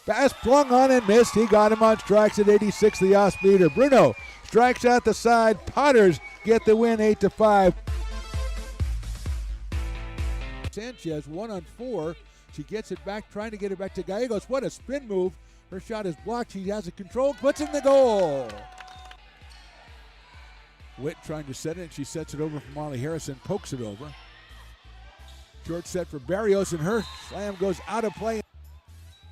Pass flung on and missed. He got him on strikes at 86, the off-speeder. Bruno strikes out the side. Potters get the win 8-5. Sanchez 1-on-4. She gets it back, trying to get it back to Gallegos. What a spin move. Her shot is blocked. She has it controlled, puts in the goal. Witt trying to set it. She sets it over for Molly Harrison, pokes it over. Short set for Barrios, and her slam goes out of play.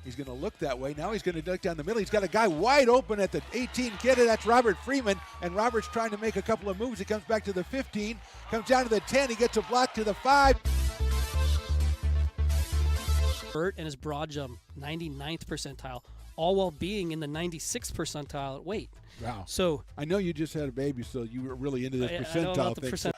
He's going to look that way. Now he's going to look down the middle. He's got a guy wide open at the 18 kid, and that's Robert Freeman. And Robert's trying to make a couple of moves. He comes back to the 15, comes down to the 10. He gets a block to the 5. Burt and his broad jump, 99th percentile, all while being in the 96th percentile at weight. Wow. So I know you just had a baby, so you were really into this I know about percentile thing.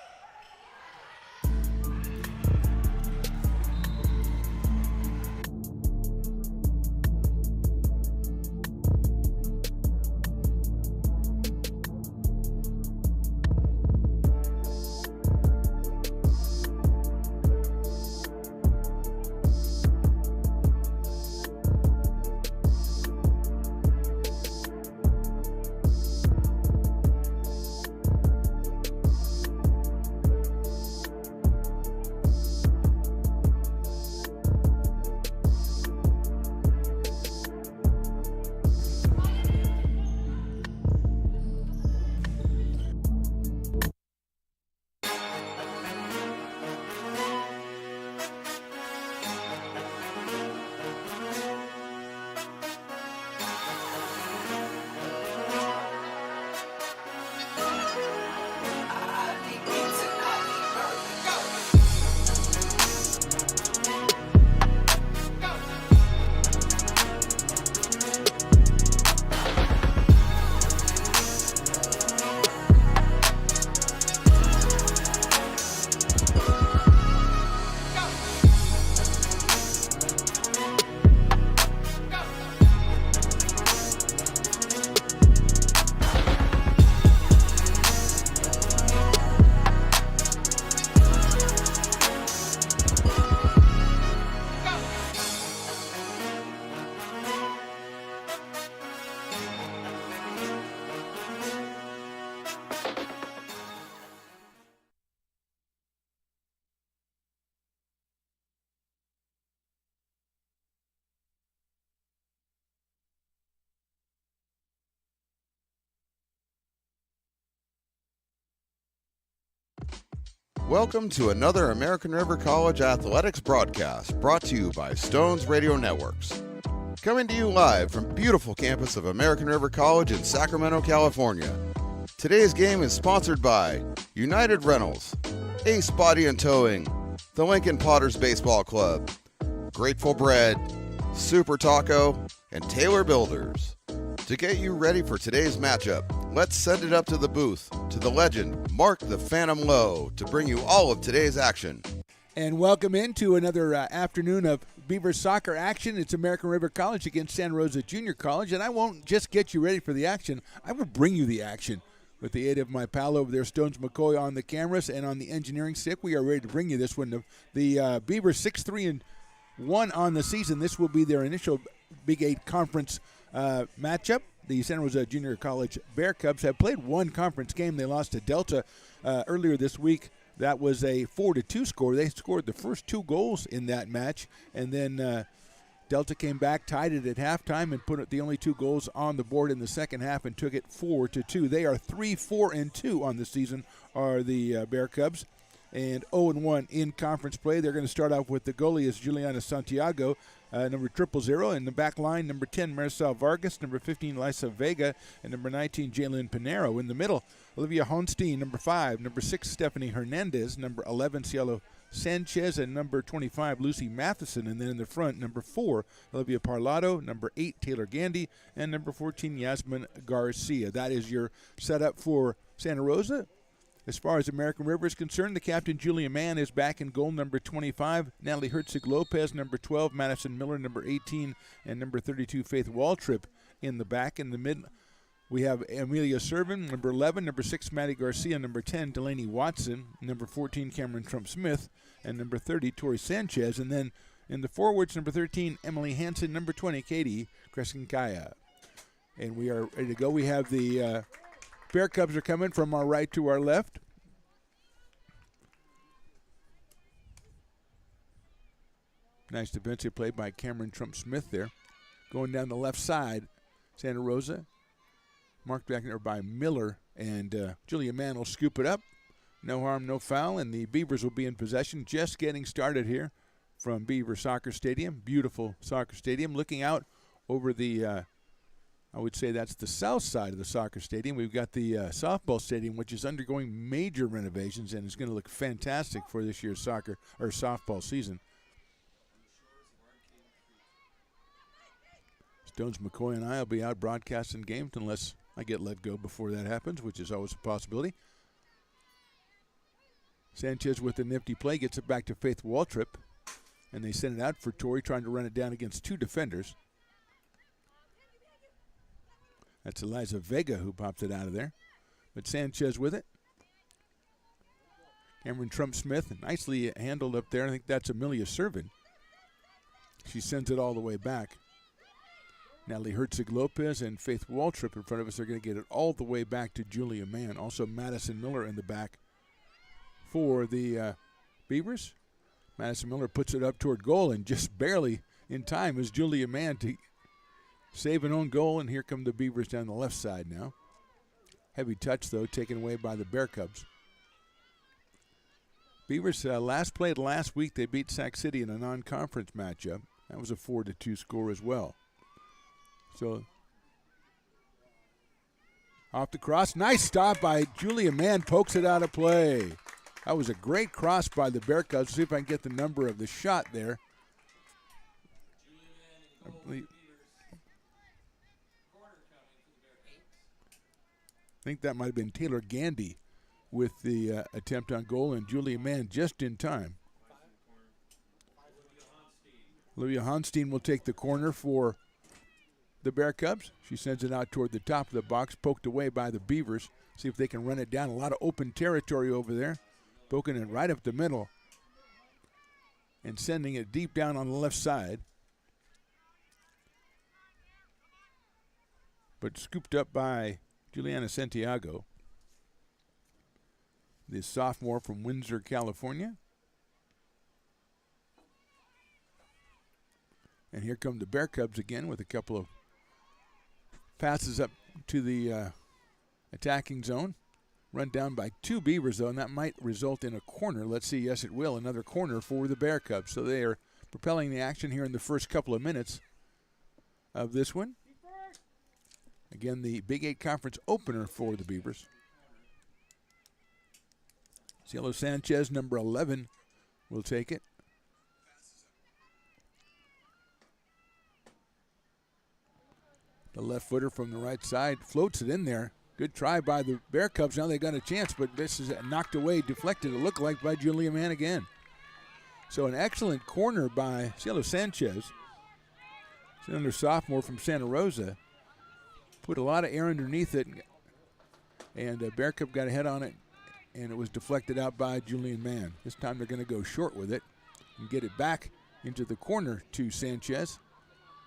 Welcome to another American River College Athletics broadcast brought to you by Stones Radio Networks. Coming to you live from beautiful campus of American River College in Sacramento, California. Today's game is sponsored by United Rentals, Ace Body and Towing, the Lincoln Potters Baseball Club, Grateful Bread, Super Taco, and Taylor Builders. To get you ready for today's matchup, let's send it up to the booth, to the legend, Mark the Phantom Lowe, to bring you all of today's action. And welcome into another afternoon of Beaver soccer action. It's American River College against Santa Rosa Junior College, and I won't just get you ready for the action. I will bring you the action. With the aid of my pal over there, Stones McCoy, on the cameras and on the engineering stick, we are ready to bring you this one. The Beavers 6-3-1 on the season. This will be their initial Big 8 conference matchup. The Santa Rosa Junior College Bear Cubs have played one conference game. They lost to Delta earlier this week. That was a 4-2 score. They scored the first 2 goals in that match, and then Delta came back, tied it at halftime, and put the only 2 goals on the board in the second half and took it 4-2. They are 3-4-2 on the season, are the Bear Cubs, and 0-1 in conference play. They're going to start off with the goalie is Juliana Santiago, number 000. In the back line, number 10, Maricel Vargas, number 15, Lisa Vega, and number 19, Jalen Pinero. In the middle, Olivia Honstein, number 5, number 6, Stephanie Hernandez, number 11, Cielo Sanchez, and number 25, Lucy Matheson. And then in the front, number 4, Olivia Parlato, number 8, Taylor Gandy, and number 14, Yasmin Garcia. That is your setup for Santa Rosa. As far as American River is concerned, the captain, Julia Mann, is back in goal, number 25. Natalie Herzig-Lopez, number 12. Madison Miller, number 18. And number 32, Faith Waltrip in the back. In the mid, we have Amelia Servin, number 11. Number 6, Maddie Garcia. Number 10, Delaney Watson. Number 14, Cameron Trump-Smith. And number 30, Tori Sanchez. And then In the forwards, number 13, Emily Hansen, number 20, Katie Kreskinkaya. And we are ready to go. We have the Bear Cubs are coming from our right to our left. Nice defensive play by Cameron Trump-Smith there. Going down the left side, Santa Rosa. Marked back there by Miller, and Julia Mann will scoop it up. No harm, no foul, and the Beavers will be in possession. Just getting started here from Beaver Soccer Stadium. Beautiful soccer stadium. Looking out over the, I would say that's the south side of the soccer stadium. We've got the softball stadium, which is undergoing major renovations and is going to look fantastic for this year's soccer or softball season. Stones McCoy and I will be out broadcasting games unless I get let go before that happens, which is always a possibility. Sanchez with a nifty play gets it back to Faith Waltrip, and they send it out for Tori, trying to run it down against two defenders. That's Eliza Vega who pops it out of there. But Sanchez with it. Cameron Trump-Smith nicely handled up there. I think that's Amelia Servin. She sends it all the way back. Natalie Herzig-Lopez and Faith Waltrip in front of us are going to get it all the way back to Julia Mann. Also Madison Miller in the back for the Beavers. Madison Miller puts it up toward goal, and just barely in time is Julia Mann to save an own goal, and here come the Beavers down the left side now. Heavy touch, though, taken away by the Bear Cubs. Beavers last played last week. They beat Sac City in a non-conference matchup. That was a 4-2 score as well. So, off the cross. Nice stop by Julia Mann. Pokes it out of play. That was a great cross by the Bear Cubs. See if I can get the number of the shot there. I think that might have been Taylor Gandy with the attempt on goal, and Julia Mann just in time. Olivia Honstein will take the corner for the Bear Cubs. She sends it out toward the top of the box, poked away by the Beavers. See if they can run it down. A lot of open territory over there. Poking it right up the middle and sending it deep down on the left side. But scooped up by Juliana Santiago, the sophomore from Windsor, California. And here come the Bear Cubs again with a couple of passes up to the attacking zone. Run down by two Beavers, though, and that might result in a corner. Let's see. Yes, it will. Another corner for the Bear Cubs. So they are propelling the action here in the first couple of minutes of this one. Again, the Big 8 Conference opener for the Beavers. Cielo Sanchez, number 11, will take it. The left footer from the right side floats it in there. Good try by the Bear Cubs. Now they got a chance, but this is knocked away, deflected, it looked like, by Julia Mann again. So an excellent corner by Cielo Sanchez. She's another sophomore from Santa Rosa. Put a lot of air underneath it, and Bear Cub got a head on it, and it was deflected out by Julian Mann. This time they're going to go short with it and get it back into the corner to Sanchez.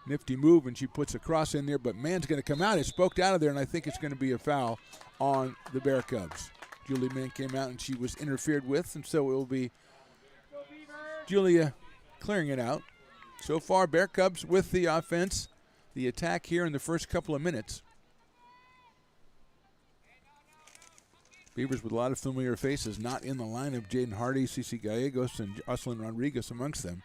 Nifty move, and she puts a cross in there, but Mann's going to come out. It's poked out of there, and I think it's going to be a foul on the Bear Cubs. Julia Mann came out, and she was interfered with, and so it will be Julia clearing it out. So far, Bear Cubs with the offense, the attack here in the first couple of minutes. Beavers with a lot of familiar faces, not in the lineup. Jaden Hardy, Cece Gallegos, and Jocelyn Rodriguez amongst them.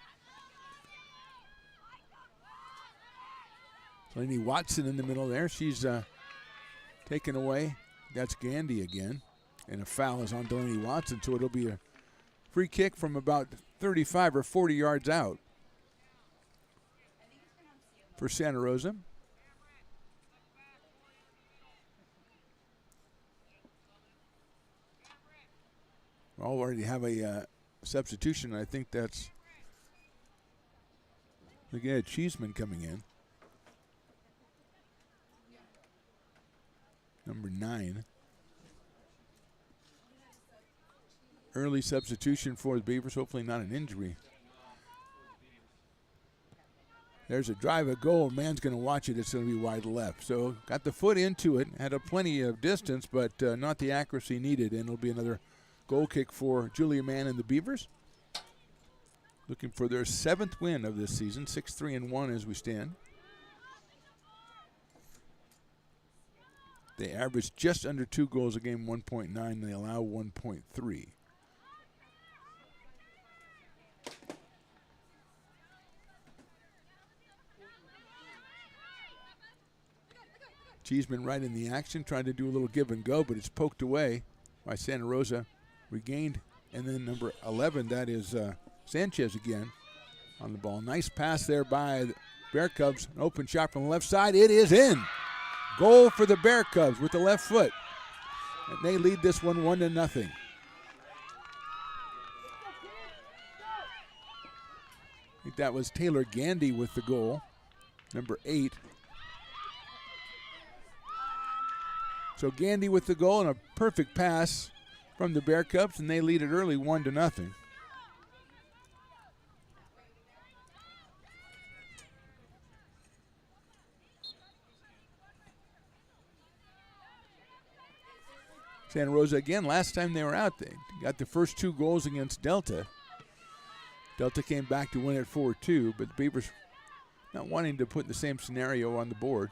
Delaney Watson in the middle there. She's taken away. That's Gandy again. And a foul is on Delaney Watson, so it'll be a free kick from about 35 or 40 yards out for Santa Rosa. We already have a substitution. I think that's again Cheeseman coming in. Number 9. Early substitution for the Beavers, hopefully not an injury. There's a drive, a goal. Man's going to watch it. It's going to be wide left. So got the foot into it. Had a plenty of distance, but not the accuracy needed. And it'll be another goal kick for Julia Mann and the Beavers. Looking for their 7th win of this season. 6-3-1 as we stand. They average just under 2 goals a game, 1.9. They allow 1.3. Cheeseman right in the action, trying to do a little give and go, but it's poked away by Santa Rosa. Regained, and then number 11, that is Sanchez again on the ball. Nice pass there by the Bear Cubs. An open shot from the left side. It is in. Goal for the Bear Cubs with the left foot. And they lead this one 1-0. I think that was Taylor Gandy with the goal, number 8. So Gandy with the goal and a perfect pass from the Bear Cubs, and they lead it early 1-0. Santa Rosa again, last time they were out, they got the first 2 goals against Delta. Delta came back to win it 4-2, but the Beavers not wanting to put the same scenario on the board.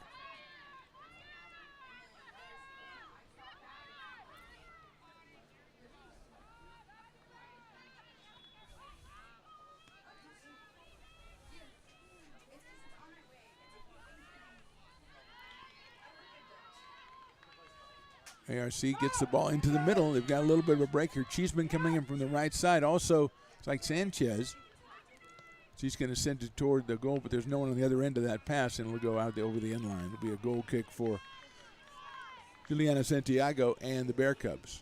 ARC gets the ball into the middle. They've got a little bit of a break here. Cheeseman coming in from the right side. Also, it's like Sanchez. She's going to send it toward the goal, but there's no one on the other end of that pass, and it'll go out over the end line. It'll be a goal kick for Juliana Santiago and the Bear Cubs.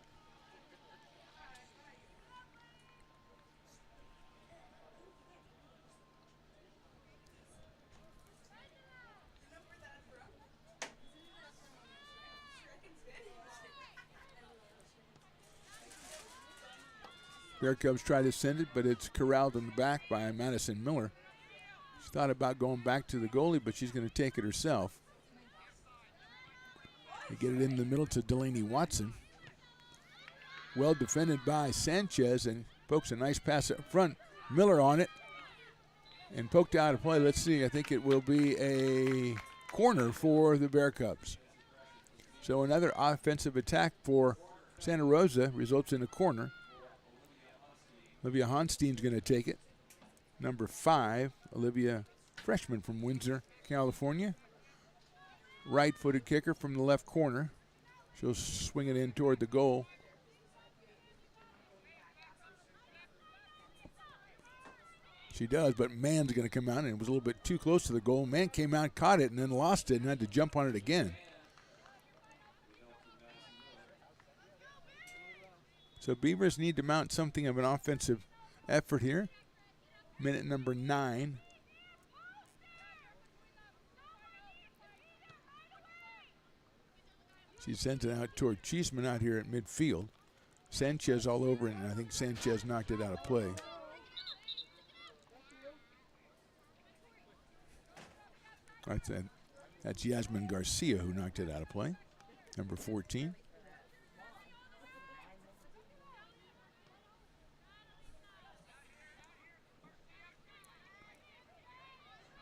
Bear Cubs try to send it, but it's corralled in the back by Madison Miller. She thought about going back to the goalie, but she's going to take it herself. They get it in the middle to Delaney Watson. Well defended by Sanchez, and pokes a nice pass up front. Miller on it, and poked out of play. Let's see, I think it will be a corner for the Bear Cubs. So another offensive attack for Santa Rosa results in a corner. Olivia Honstein's going to take it. Number 5, Olivia, freshman from Windsor, California. Right-footed kicker from the left corner. She'll swing it in toward the goal. She does, but Mann's going to come out, and it was a little bit too close to the goal. Mann came out, caught it, and then lost it and had to jump on it again. So Beavers need to mount something of an offensive effort here. Minute number 9. She sent it out toward Cheeseman out here at midfield. Sanchez all over it, and I think Sanchez knocked it out of play. That's Yasmin Garcia who knocked it out of play, number 14.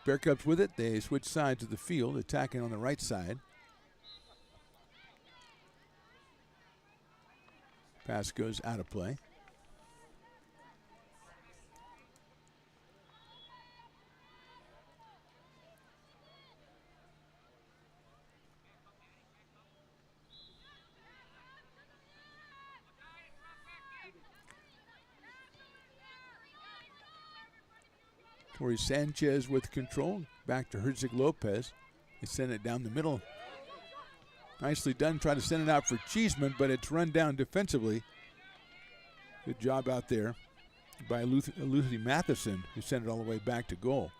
Bear Cubs with it. They switch sides of the field, attacking on the right side. Pass goes out of play. Tori Sanchez with control. Back to Herzig Lopez. They send it down the middle. Nicely done. Try to send it out for Cheeseman, but it's run down defensively. Good job out there by Lucy Matheson, who sent it all the way back to goal.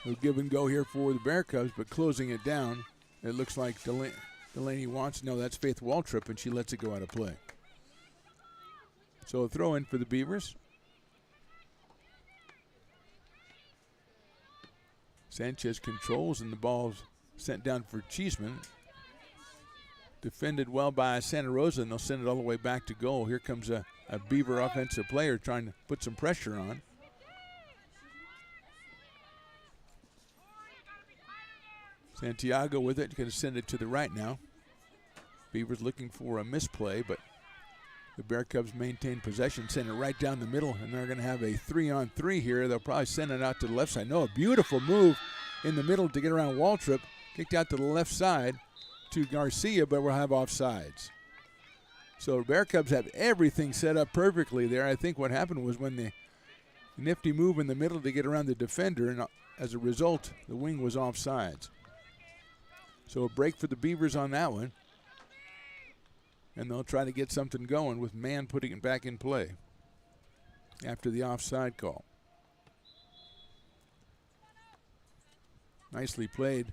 A give and go here for the Bear Cubs, but closing it down, it looks like Delaney wants, no, that's Faith Waltrip, and she lets it go out of play. So a throw in for the Beavers. Sanchez controls, and the ball's sent down for Cheeseman. Defended well by Santa Rosa, and they'll send it all the way back to goal. Here comes a Beaver offensive player trying to put some pressure on. Santiago with it, going to send it to the right now. Beavers looking for a misplay, but the Bear Cubs maintain possession, send it right down the middle, and they're going to have a 3-on-3 here. They'll probably send it out to the left side. No, a beautiful move in the middle to get around Waltrip. Kicked out to the left side to Garcia, but we'll have offsides. So the Bear Cubs have everything set up perfectly there. I think what happened was when the nifty move in the middle to get around the defender, and as a result, the wing was offsides. So a break for the Beavers on that one. And they'll try to get something going with Mann putting it back in play after the offside call. Nicely played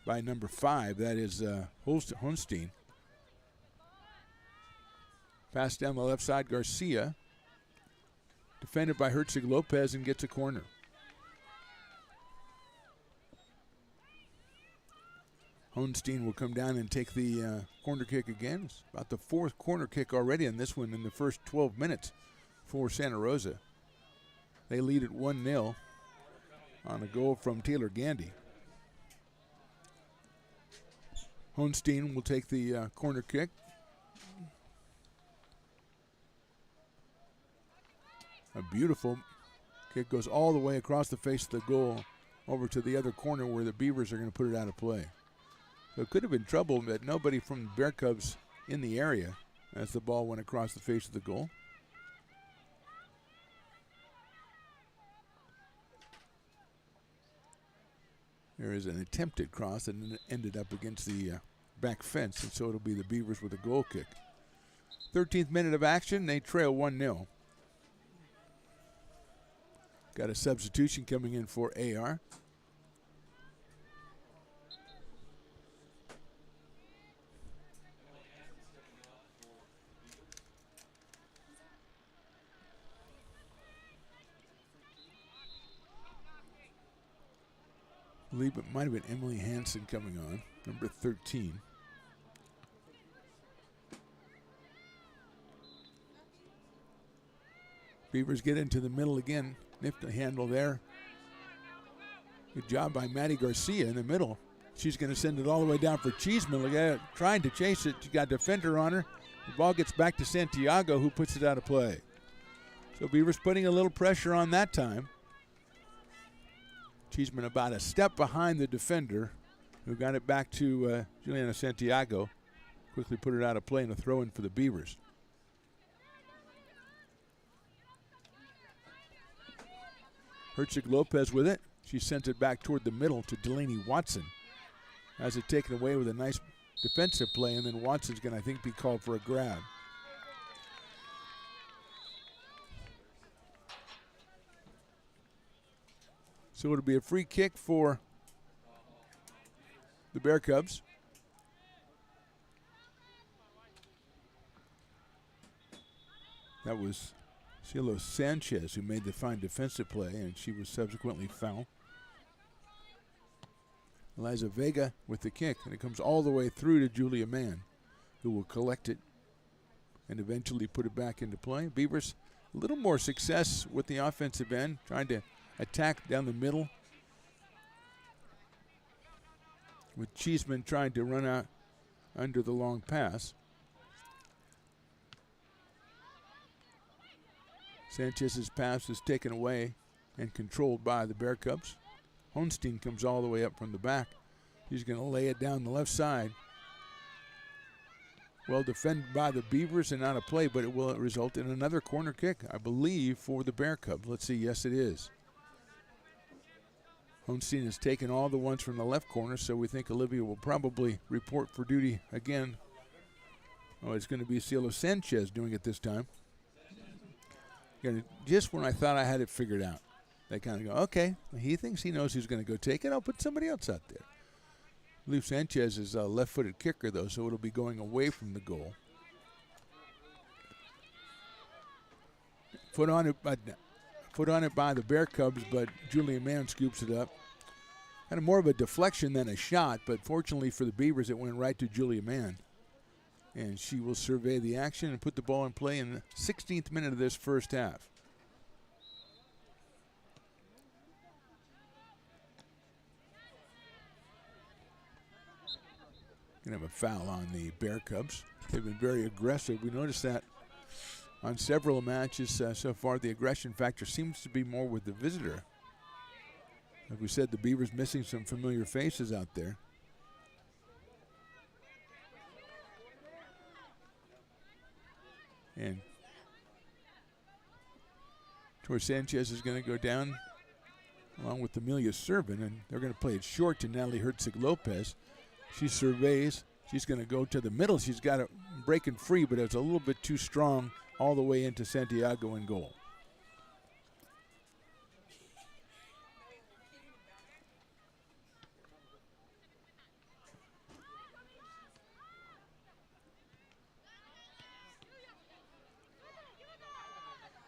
by number 5. That is Holstein. Pass down the left side, Garcia. Defended by Herzig Lopez and gets a corner. Holstein will come down and take the corner kick again. It's about the 4th corner kick already on this one in the first 12 minutes for Santa Rosa. They lead at 1-0 on a goal from Taylor Gandy. Holstein will take the corner kick. A beautiful kick goes all the way across the face of the goal over to the other corner where the Beavers are going to put it out of play. So it could have been trouble, but nobody from the Bear Cubs in the area as the ball went across the face of the goal. There is an attempted cross and ended up against the back fence, and so it'll be the Beavers with a goal kick. 13th minute of action, they trail 1-0. Got a substitution coming in for AR. I believe it might have been Emily Hansen coming on, number 13. Beavers get into the middle again. Nifty handle there. Good job by Maddie Garcia in the middle. She's going to send it all the way down for Cheeseman. Look at it, trying to chase it. She got a defender on her. The ball gets back to Santiago, who puts it out of play. So Beavers putting a little pressure on that time. Cheeseman about a step behind the defender, who got it back to Juliana Santiago. Quickly put it out of play and a throw in for the Beavers. Herzig Lopez with it. She sends it back toward the middle to Delaney Watson. Has it taken away with a nice defensive play, and then Watson's going to, I think, be called for a grab. So it'll be a free kick for the Bear Cubs. That was Cielo Sanchez who made the fine defensive play, and she was subsequently fouled. Eliza Vega with the kick, and it comes all the way through to Julia Mann, who will collect it and eventually put it back into play. Beavers a little more success with the offensive end, trying to attack down the middle, with Cheeseman trying to run out under the long pass. Sanchez's pass is taken away and controlled by the Bear Cubs. Holstein comes all the way up from the back. He's going to lay it down the left side. Well defended by the Beavers and out of play, but it will result in another corner kick, I believe, for the Bear Cubs. Let's see. Yes, it is. Holstein has taken all the ones from the left corner, so we think Olivia will probably report for duty again. Oh, it's going to be Cielo Sanchez doing it this time. Just when I thought I had it figured out, they kind of go, okay, he thinks he knows who's going to go take it. I'll put somebody else out there. I believe Sanchez is a left-footed kicker, though, so it'll be going away from the goal. Foot on it by the Bear Cubs, but Julia Mann scoops it up. Kind of more of a deflection than a shot, but fortunately for the Beavers, it went right to Julia Mann. And she will survey the action and put the ball in play in the 16th minute of this first half. Gonna have a foul on the Bear Cubs. They've been very aggressive. We noticed that on several matches so far. The aggression factor seems to be more with the visitor. Like we said, the Beavers missing some familiar faces out there. And Tor Sanchez is going to go down along with Amelia Servin, and they're going to play it short to Natalie Herzig-Lopez. She surveys. She's going to go to the middle. She's got it breaking free, but it's a little bit too strong all the way into Santiago in goal.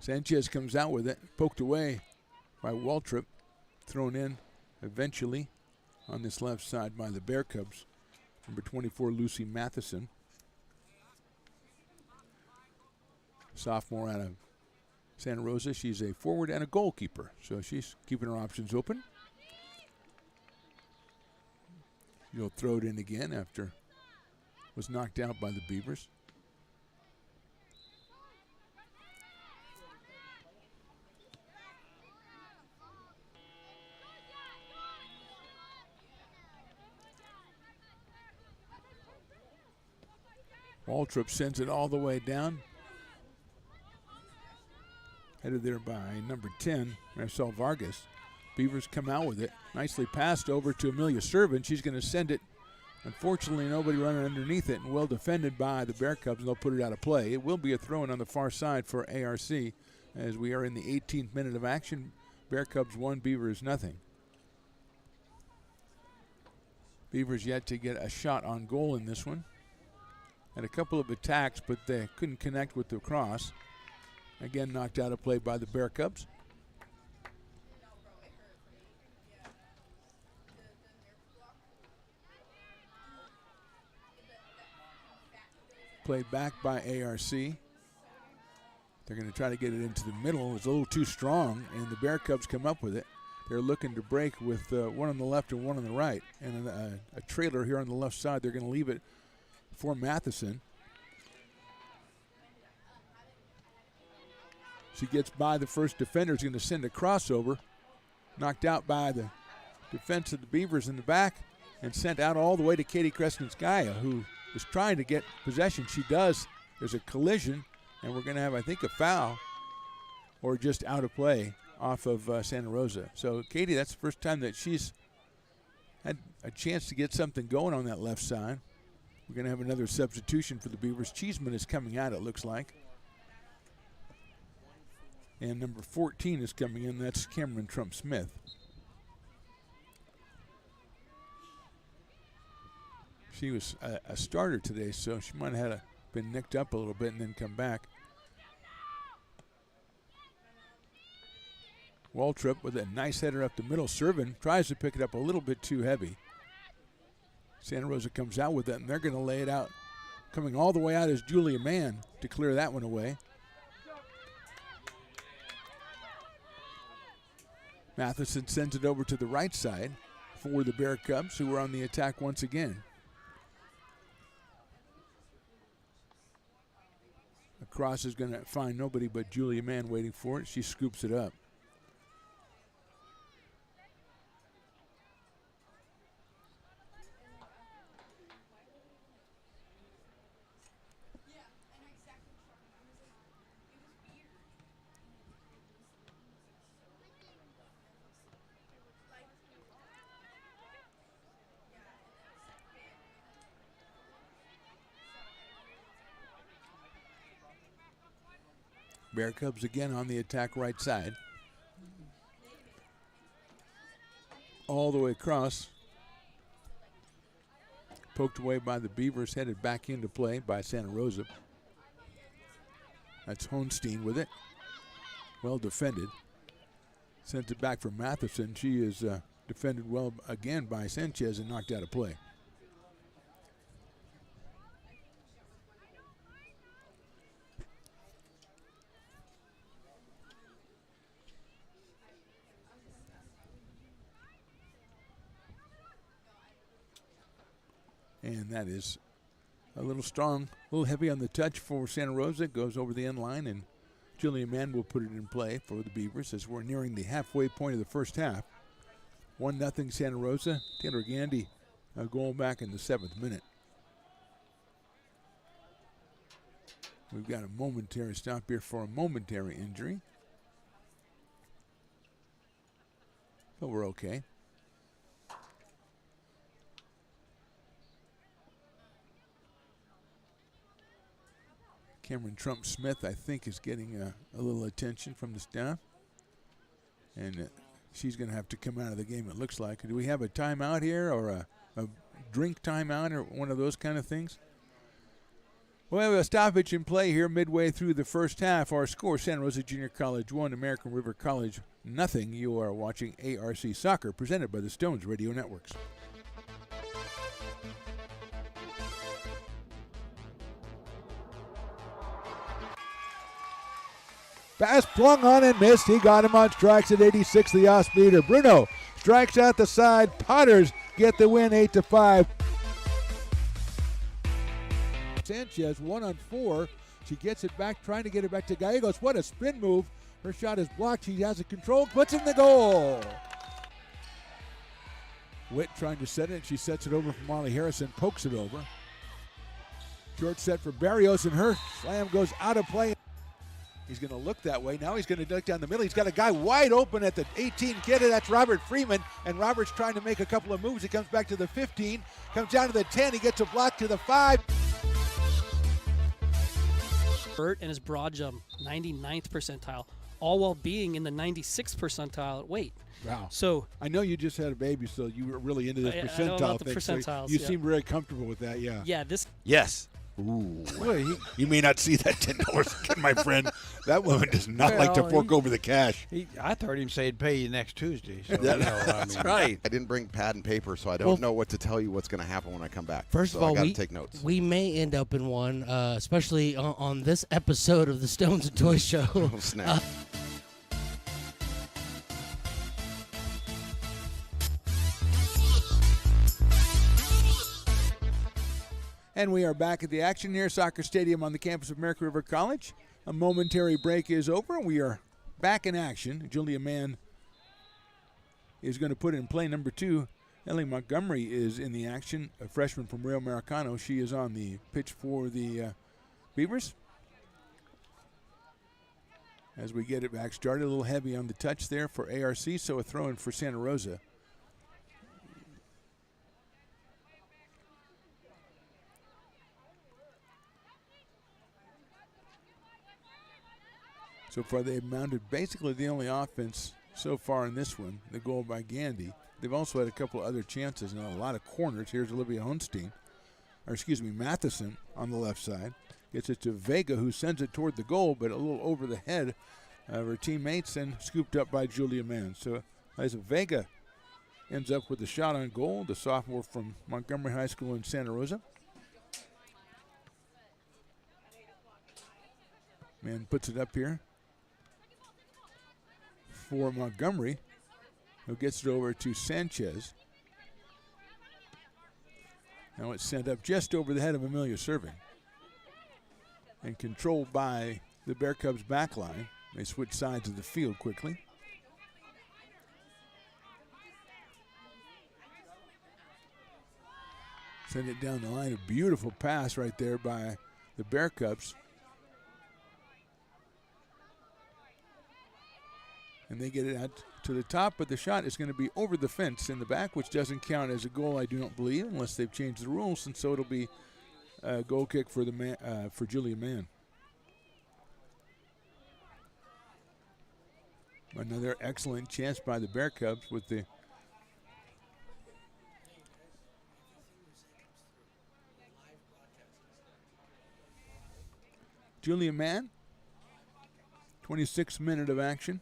Sanchez comes out with it, poked away by Waltrip, thrown in eventually on this left side by the Bear Cubs. Number 24, Lucy Matheson. Sophomore out of Santa Rosa. She's a forward and a goalkeeper, so she's keeping her options open. She'll throw it in again after it was knocked out by the Beavers. Waltrip sends it all the way down. Headed there by number 10, Marcel Vargas. Beavers come out with it. Nicely passed over to Amelia Servin. She's going to send it. Unfortunately, nobody running underneath it, and well defended by the Bear Cubs, and they'll put it out of play. It will be a throw-in on the far side for ARC as we are in the 18th minute of action. Bear Cubs 1, Beavers nothing. Beavers yet to get a shot on goal in this one. Had a couple of attacks, but they couldn't connect with the cross. Again, knocked out of play by the Bear Cubs. Played back by ARC. They're going to try to get it into the middle. It's a little too strong, and the Bear Cubs come up with it. They're looking to break with one on the left and one on the right. And a trailer here on the left side. They're going to leave it for Matheson. She gets by the first defender. Is going to send a crossover. Knocked out by the defense of the Beavers in the back and sent out all the way to Katie Kreskinskaya, who is trying to get possession. She does. There's a collision, and we're going to have, I think, a foul or just out of play off of Santa Rosa. So, Katie, that's the first time that she's had a chance to get something going on that left side. We're going to have another substitution for the Beavers. Cheeseman is coming out, it looks like. And number 14 is coming in. That's Cameron Trump-Smith. She was a starter today, so she might have been nicked up a little bit and then come back. Waltrip with a nice header up the middle. Servin tries to pick it up a little bit too heavy. Santa Rosa comes out with it, and they're going to lay it out. Coming all the way out is Julia Mann to clear that one away. Matheson sends it over to the right side for the Bear Cubs, who are on the attack once again. The cross is going to find nobody but Julia Mann waiting for it. She scoops it up. Bear Cubs again on the attack right side. All the way across. Poked away by the Beavers, headed back into play by Santa Rosa. That's Honstein with it. Well defended. Sent it back for Matheson. She is defended well again by Sanchez and knocked out of play. And that is a little strong, a little heavy on the touch for Santa Rosa. Goes over the end line, and Julia Mann will put it in play for the Beavers as we're nearing the halfway point of the first half. 1-0 Santa Rosa. Taylor Gandy, a goal back in the 7th minute. We've got a momentary stop here for a momentary injury. But we're okay. Cameron Trump-Smith, I think, is getting a little attention from the staff. And she's going to have to come out of the game, it looks like. Do we have a timeout here or a drink timeout or one of those kind of things? We have a stoppage in play here midway through the first half. Our score, Santa Rosa Junior College 1, American River College nothing. You are watching ARC Soccer, presented by the Stones Radio Networks. Pass flung on and missed. He got him on strikes at 86, the off-speeder. Bruno strikes out the side. Potters get the win 8-5. Sanchez 1-on-4. She gets it back, trying to get it back to Gallegos. What a spin move. Her shot is blocked. She has it controlled, puts in the goal. Witt trying to set it. She sets it over for Molly Harrison, pokes it over. Short set for Barrios, and her slam goes out of play. He's going to look that way. Now he's going to look down the middle. He's got a guy wide open at the 18 kid, and that's Robert Freeman. And Robert's trying to make a couple of moves. He comes back to the 15, comes down to the 10. He gets a block to the 5. Burt and his broad jump, 99th percentile, all while being in the 96th percentile at weight. Wow. So I know you just had a baby, so you were really into this I know percentile about the thing. percentiles, So you yeah. seem very comfortable with that, yeah. yeah, this Yes. Ooh. Well, you may not see that $10 my friend. That woman does not like to Well, fork over the cash. I heard him say he'd pay you next Tuesday. So, That's right. I didn't bring pad and paper, so I don't know what to tell you what's going to happen when I come back. First so of all, I got to take notes. we may end up in one, especially on this episode of the Stones and Toys Show. Oh, snap. And we are back at the action here, Soccer Stadium on the campus of American River College. A momentary break is over. We are back in action. Julia Mann is going to put in play number 2. Ellie Montgomery is in the action, a freshman from Rio Americano. She is on the pitch for the Beavers. As we get it back started, a little heavy on the touch there for ARC, so a throw in for Santa Rosa. So far, they've mounted basically the only offense so far in this one, the goal by Gandy. They've also had a couple of other chances and a lot of corners. Here's Olivia Matheson on the left side. Gets it to Vega, who sends it toward the goal, but a little over the head of her teammates and scooped up by Julia Mann. So as Vega ends up with the shot on goal, the sophomore from Montgomery High School in Santa Rosa. Mann puts it up here for Montgomery, who gets it over to Sanchez. Now it's sent up just over the head of Amelia Serving and controlled by the Bear Cubs back line. They switch sides of the field quickly. Send it down the line. A beautiful pass right there by the Bear Cubs. And they get it out to the top, but the shot is going to be over the fence in the back, which doesn't count as a goal, I do not believe, unless they've changed the rules, and so it'll be a goal kick for for Julia Mann. Another excellent chance by the Bear Cubs with the Julia Mann, 26th minute of action.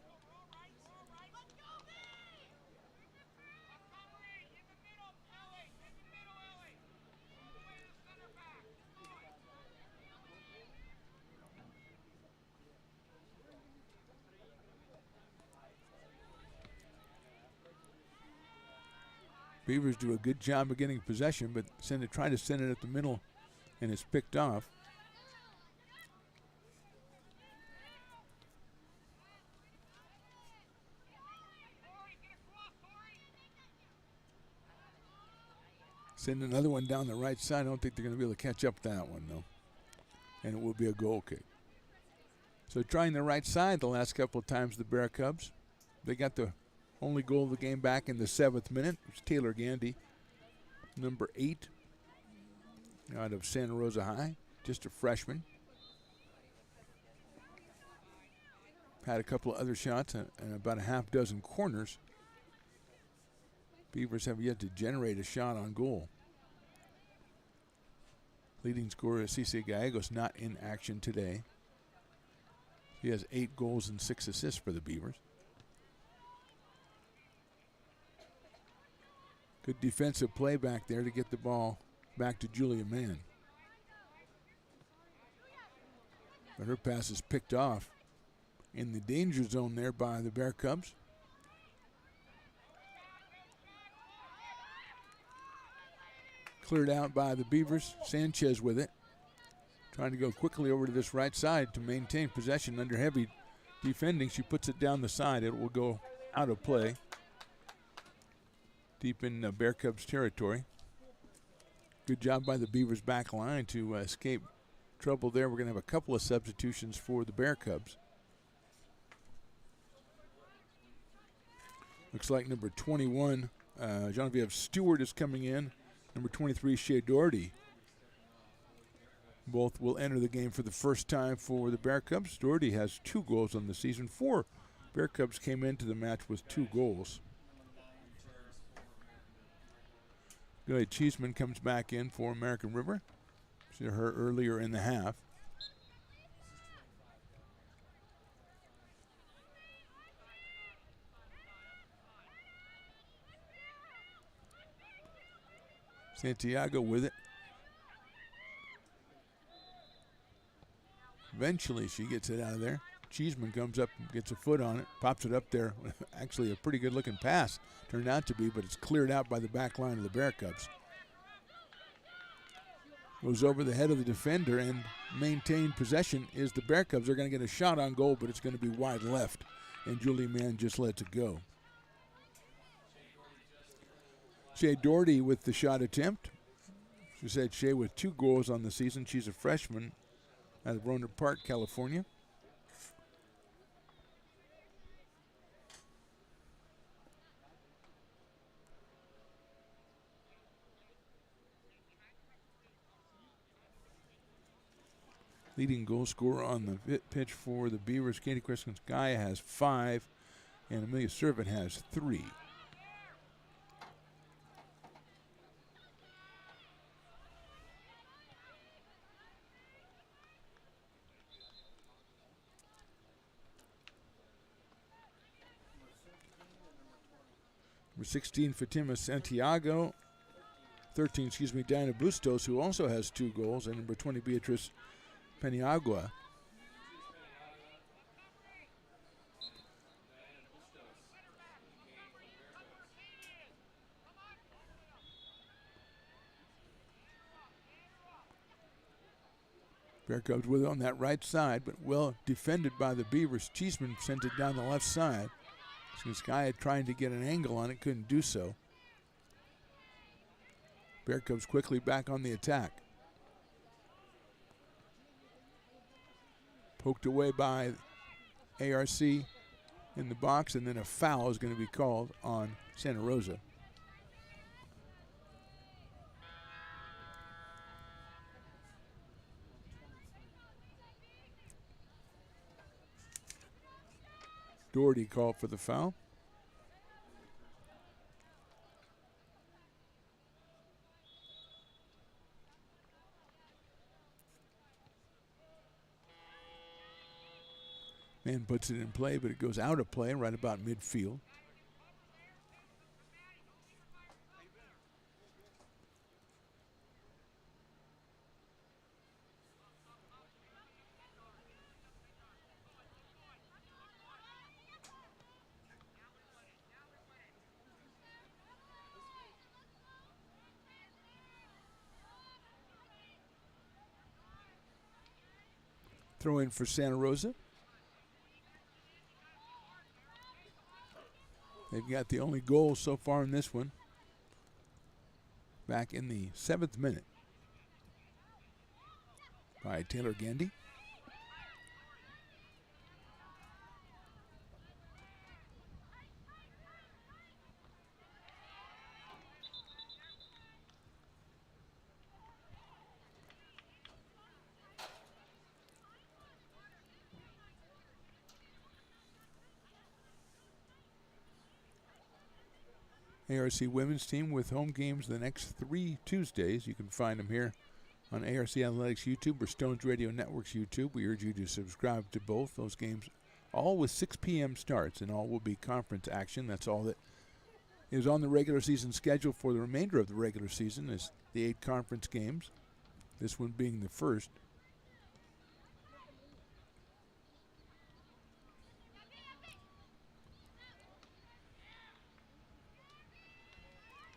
Beavers do a good job of getting possession, but try to send it at the middle, and it's picked off. Send another one down the right side. I don't think they're going to be able to catch up that one, though. And it will be a goal kick. So trying the right side the last couple of times, the Bear Cubs. They got the only goal of the game back in the 7th minute. It's Taylor Gandy, number 8, out of Santa Rosa High, just a freshman. Had a couple of other shots and about a half dozen corners. Beavers have yet to generate a shot on goal. Leading scorer Cece Gallegos not in action today. He has 8 goals and 6 assists for the Beavers. Good defensive play back there to get the ball back to Julia Mann. But her pass is picked off in the danger zone there by the Bear Cubs. Cleared out by the Beavers. Sanchez with it. Trying to go quickly over to this right side to maintain possession under heavy defending. She puts it down the side. It will go out of play. Deep in Bear Cubs territory. Good job by the Beavers back line to escape trouble there. We're going to have a couple of substitutions for the Bear Cubs. Looks like number 21, Genevieve Stewart, is coming in. Number 23, Shea Doherty. Both will enter the game for the first time for the Bear Cubs. Doherty has 2 goals on the season. 4 Bear Cubs came into the match with 2 goals. Billy Cheeseman comes back in for American River. See her earlier in the half. Santiago with it. Eventually she gets it out of there. Cheeseman comes up and gets a foot on it, pops it up there. Actually a pretty good looking pass turned out to be, but it's cleared out by the back line of the Bear Cubs. Goes over the head of the defender, and maintained possession is the Bear Cubs. They're going to get a shot on goal, but it's going to be wide left, and Julie Mann just lets it go. Shea Doherty with the shot attempt. She said Shea with 2 goals on the season. She's a freshman out of Rohnert Park, California. Leading goal scorer on the pitch for the Beavers, Katie Kreskinskaya, has 5, and Amelia Servant has 3. Number 16, Fatima Santiago. 13, Diana Bustos, who also has 2 goals, and number 20, Beatrice Peniagua. Bear Cubs with it on that right side, but well defended by the Beavers. Cheeseman sent it down the left side. Skye trying to get an angle on it, couldn't do so. Bear Cubs quickly back on the attack. Poked away by ARC in the box, and then a foul is going to be called on Santa Rosa. Doherty called for the foul. Man puts it in play, but it goes out of play right about midfield. Throw in for Santa Rosa. They've got the only goal so far in this one. Back in the 7th minute by Taylor Gandy. ARC women's team with home games the next 3 Tuesdays. You can find them here on ARC Athletics YouTube or Stones Radio Network's YouTube. We urge you to subscribe to both those games, all with 6 p.m. starts, and all will be conference action. That's all that is on the regular season schedule for the remainder of the regular season is the 8 conference games, this one being the first.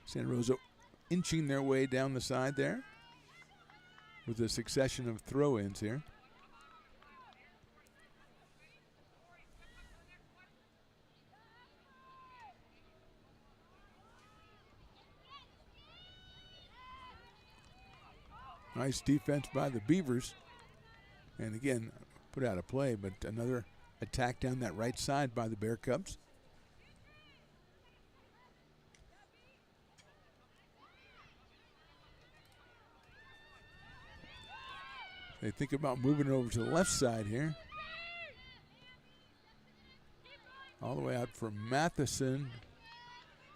Santa Rosa inching their way down the side there with a succession of throw-ins here. Nice defense by the Beavers. And again, put out of play, but another attack down that right side by the Bear Cubs. They think about moving it over to the left side here. All the way out for Matheson.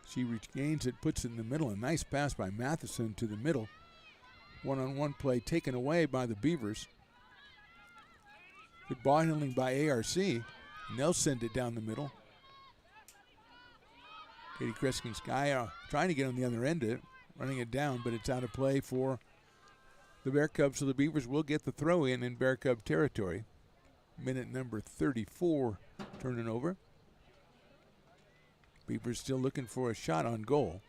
She regains it, puts it in the middle. A nice pass by Matheson to the middle. One-on-one play taken away by the Beavers. Good ball handling by ARC. And they'll send it down the middle. Katie Kreskinskaya trying to get on the other end of it, running it down, but it's out of play for the Bear Cubs, so the Beavers will get the throw in Bear Cub territory. Minute number 34 turning over. Beavers still looking for a shot on goal.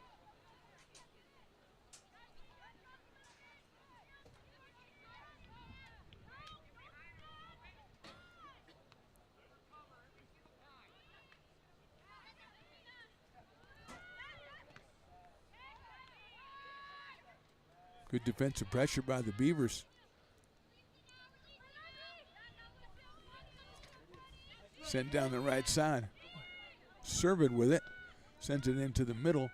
Good defensive pressure by the Beavers. Sent down the right side. Servin with it. Sends it into the middle.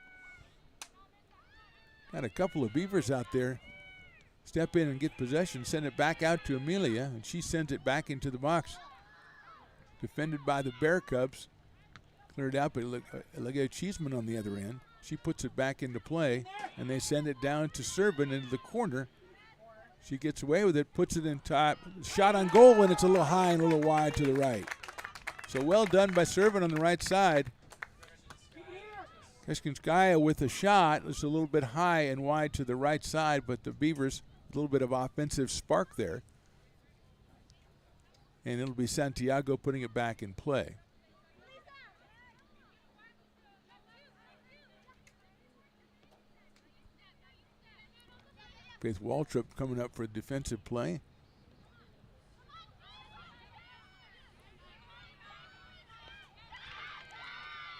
Got a couple of Beavers out there. Step in and get possession. Send it back out to Amelia, and she sends it back into the box. Defended by the Bear Cubs. Cleared out, but look at Cheeseman on the other end. She puts it back into play, and they send it down to Servin into the corner. She gets away with it, puts it in top. Shot on goal, and it's a little high and a little wide to the right. So well done by Servin on the right side. Kreskinskaya with a shot. It's a little bit high and wide to the right side, but the Beavers, a little bit of offensive spark there. And it'll be Santiago putting it back in play. Faith Waltrip coming up for a defensive play.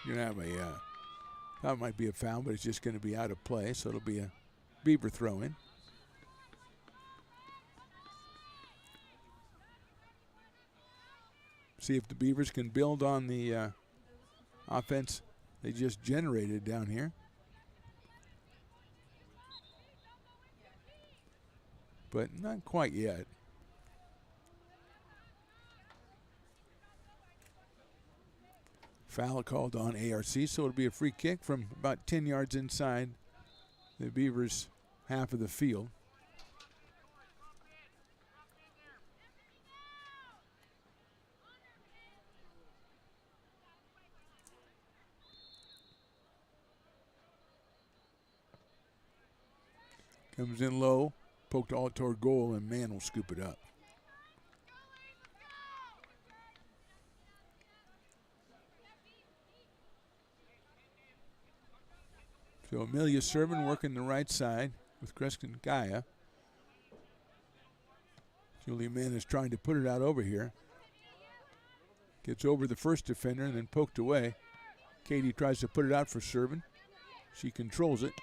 You're going to have a, thought it might be a foul, but it's just going to be out of play, so it'll be a Beaver throw in. See if the Beavers can build on the offense they just generated down here. But not quite yet. Foul called on ARC, so it'll be a free kick from about 10 yards inside the Beavers' half of the field. Comes in low, poked all toward goal, and Mann will scoop it up. So Amelia Servin working the right side with Kreskin Gaia. Julie Mann is trying to put it out over here. Gets over the first defender and then poked away. Katie tries to put it out for Servin. She controls it.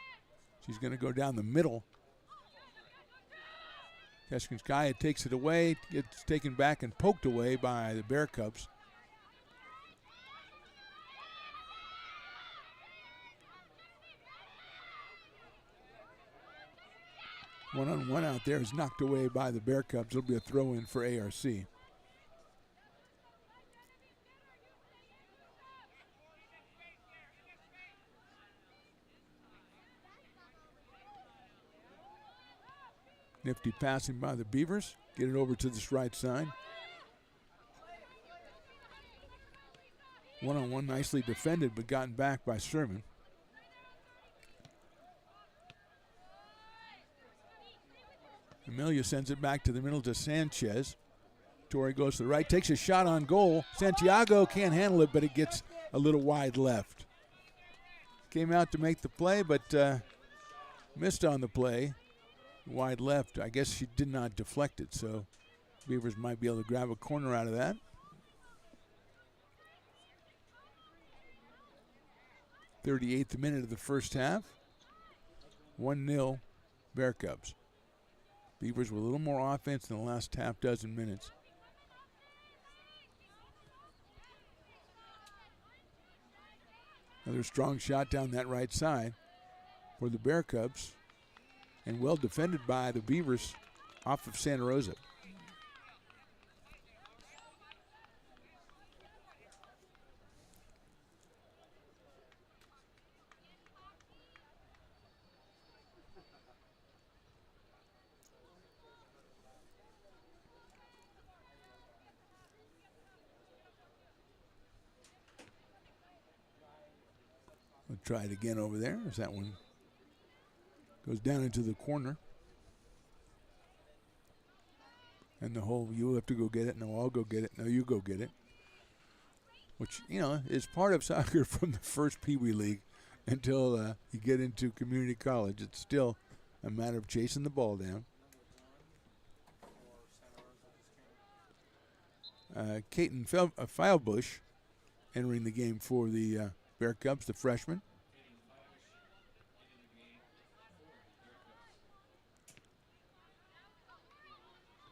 She's going to go down the middle. Kreskinskaya takes it away, gets taken back and poked away by the Bear Cubs. One-on-one out there is knocked away by the Bear Cubs. It'll be a throw-in for ARC. Nifty passing by the Beavers. Get it over to this right side. One-on-one nicely defended, but gotten back by Servin. Amelia sends it back to the middle to Sanchez. Torrey goes to the right, takes a shot on goal. Santiago can't handle it, but it gets a little wide left. Came out to make the play, but missed on the play. Wide left. I guess she did not deflect it, so Beavers might be able to grab a corner out of that. .38th minute of the first half. 1-0 Bear Cubs. Beavers with a little more offense in the last half dozen minutes. Another strong shot down that right side for the Bear Cubs. And well defended by the Beavers off of Santa Rosa. We'll try it again over there as that one goes down into the corner. And the whole, you have to go get it. No, I'll go get it. No, you go get it. Which, you know, is part of soccer from the first Pee Wee League until you get into community college. It's still a matter of chasing the ball down. Caton Filebush entering the game for the Bear Cubs, the freshman.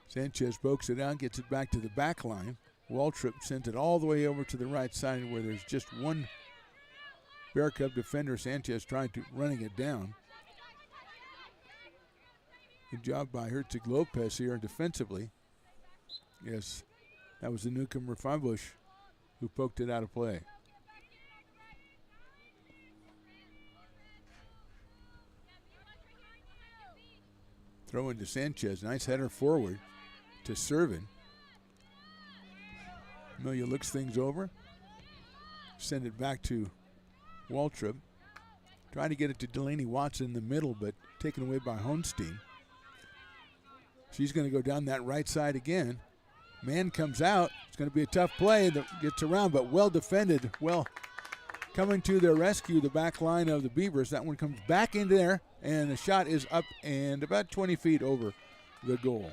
Sanchez pokes it out, gets it back to the back line. Waltrip sends it all the way over to the right side where there's just one Bear Cub defender. Sanchez trying to running it down. Good job by Herzig Lopez here defensively. Yes, that was the newcomer Filebush who poked it out of play. Throw into Sanchez. Nice header forward to Servin. Amelia looks things over. Send it back to Waltrip. Trying to get it to Delaney Watson in the middle, but taken away by Honstein. She's going to go down that right side again. Man comes out. It's going to be a tough play that gets around, but well defended. Well, coming to their rescue, the back line of the Beavers. That one comes back in there, and the shot is up and about 20 feet over the goal.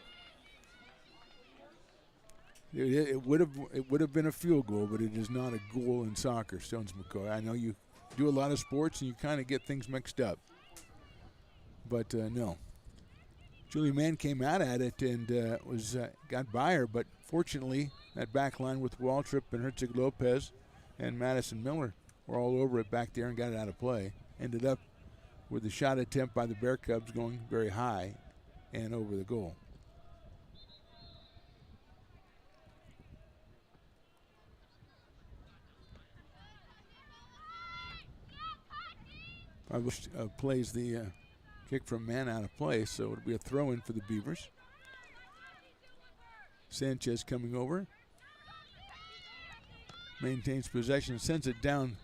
It would have been a field goal, but it is not a goal in soccer, Stones McCoy. I know you do a lot of sports and you kind of get things mixed up, but no. Julie Mann came out at it and got by her, but fortunately that back line with Waltrip and Herzig Lopez and Madison Miller were all over it back there and got it out of play. Ended up with the shot attempt by the Bear Cubs going very high and over the goal. Plays the kick from Man out of play, so it'll be a throw-in for the Beavers. Sanchez coming over. Maintains possession, sends it down,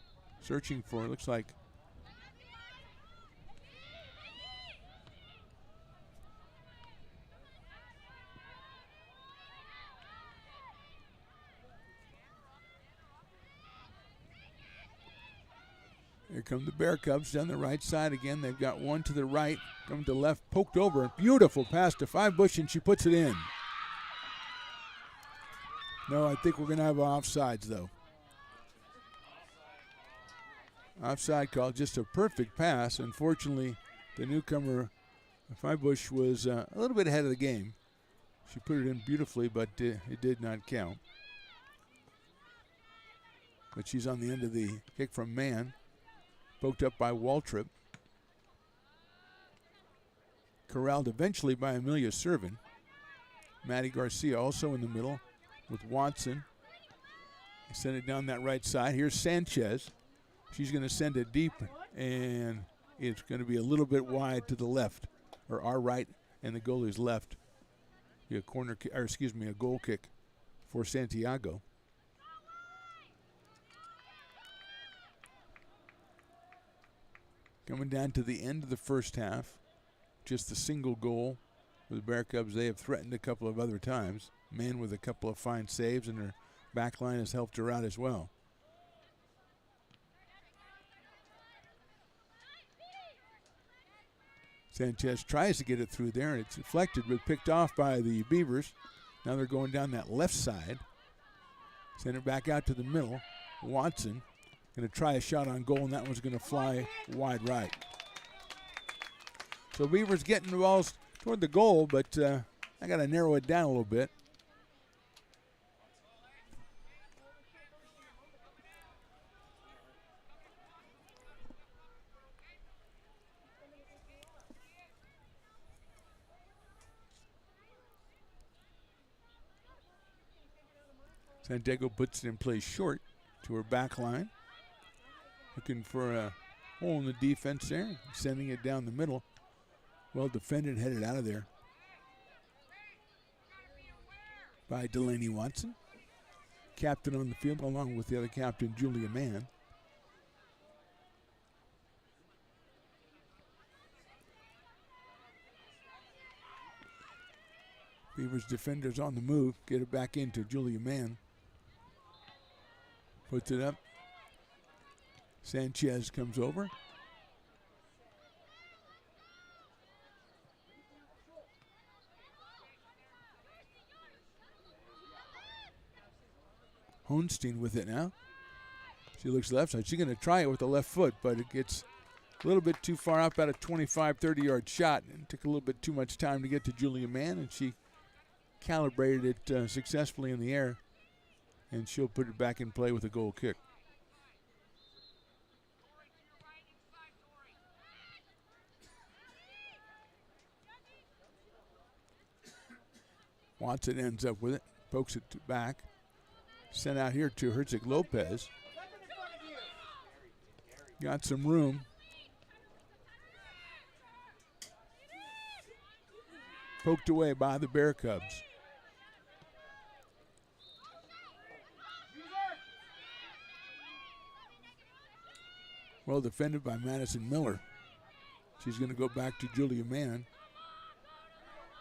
searching for, it looks like, Here come the Bear Cubs down the right side again. They've got one to the right, come to left, poked over. Beautiful pass to Five-Bush, and she puts it in. No, I think we're going to have offsides, though. Offside call, just a perfect pass. Unfortunately, the newcomer, Five-Bush, was a little bit ahead of the game. She put it in beautifully, but it did not count. But she's on the end of the kick from Mann. Poked up by Waltrip. Corralled eventually by Amelia Servin. Maddie Garcia also in the middle with Watson. They send it down that right side. Here's Sanchez. She's going to send it deep, and it's going to be a little bit wide to the left, or our right, and the goalie's left. A goal kick for Santiago. Coming down to the end of the first half, just a single goal for the Bear Cubs. They have threatened a couple of other times. Mann with a couple of fine saves, and her back line has helped her out as well. Sanchez tries to get it through there, and it's deflected but picked off by the Beavers. Now they're going down that left side. Send it back out to the middle. Watson going to try a shot on goal, and that one's going to fly wide right. So Beavers getting the balls toward the goal, but I got to narrow it down a little bit. Santiago puts it in play short to her back line. Looking for a hole in the defense there. Sending it down the middle. Well defended, headed out of there by Delaney Watson. Captain on the field along with the other captain, Julia Mann. Beavers defenders on the move. Get it back into Julia Mann. Puts it up. Sanchez comes over. Honstein with it now. She looks left side. She's going to try it with the left foot, but it gets a little bit too far up at a 25, 30-yard shot. And it took a little bit too much time to get to Julia Mann, and she calibrated it successfully in the air. And she'll put it back in play with a goal kick. Watson ends up with it, pokes it back. Sent out here to Herzig Lopez. Got some room. Poked away by the Bear Cubs. Well defended by Madison Miller. She's going to go back to Julia Mann.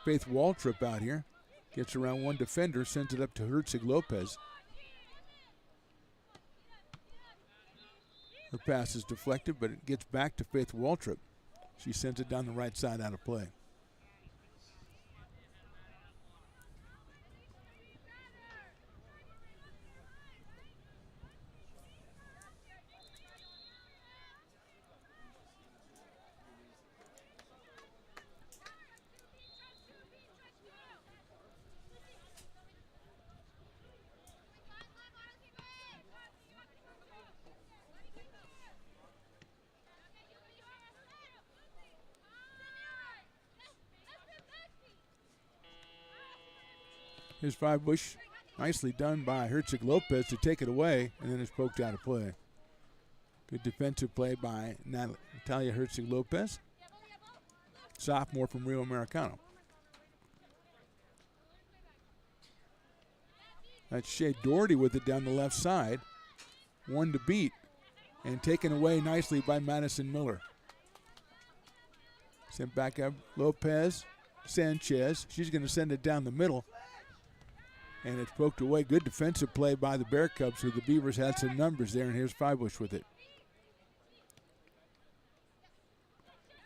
Faith Waltrip out here. Gets around one defender, sends it up to Herzig Lopez. Her pass is deflected, but it gets back to Faith Waltrip. She sends it down the right side out of play. Here's Five-Bush. Nicely done by Herzig Lopez to take it away, and then it's poked out of play. Good defensive play by Natalia Herzig Lopez, sophomore from Rio Americano. That's Shea Doherty with it down the left side. One to beat, and taken away nicely by Madison Miller. Sent back up Lopez, Sanchez. She's going to send it down the middle. And it's poked away. Good defensive play by the Bear Cubs, who the Beavers had some numbers there, and here's Five-Bush with it.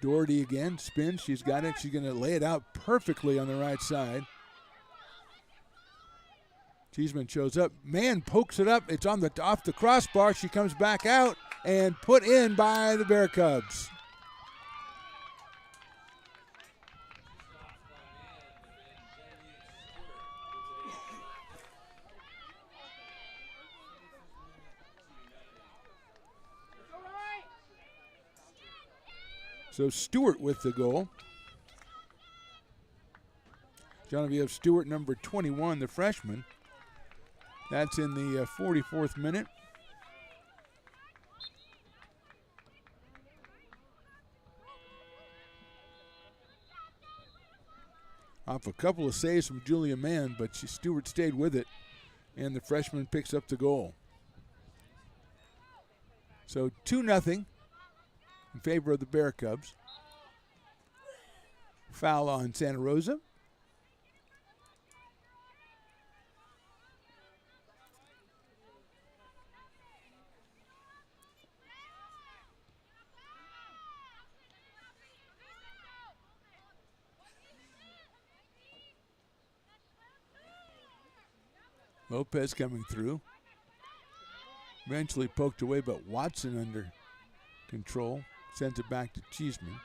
Doherty again, spins, she's got it. She's going to lay it out perfectly on the right side. Cheeseman shows up. Mann pokes it up. It's on off the crossbar. She comes back out and put in by the Bear Cubs. So Stewart with the goal. Genevieve Stewart, number 21, the freshman. That's in the 44th minute. Off a couple of saves from Julia Mann, but Stewart stayed with it, and the freshman picks up the goal. So 2-0 in favor of the Bear Cubs. Foul on Santa Rosa. Lopez coming through. Eventually poked away, but Watson under control. Sends it back to Cheeseman.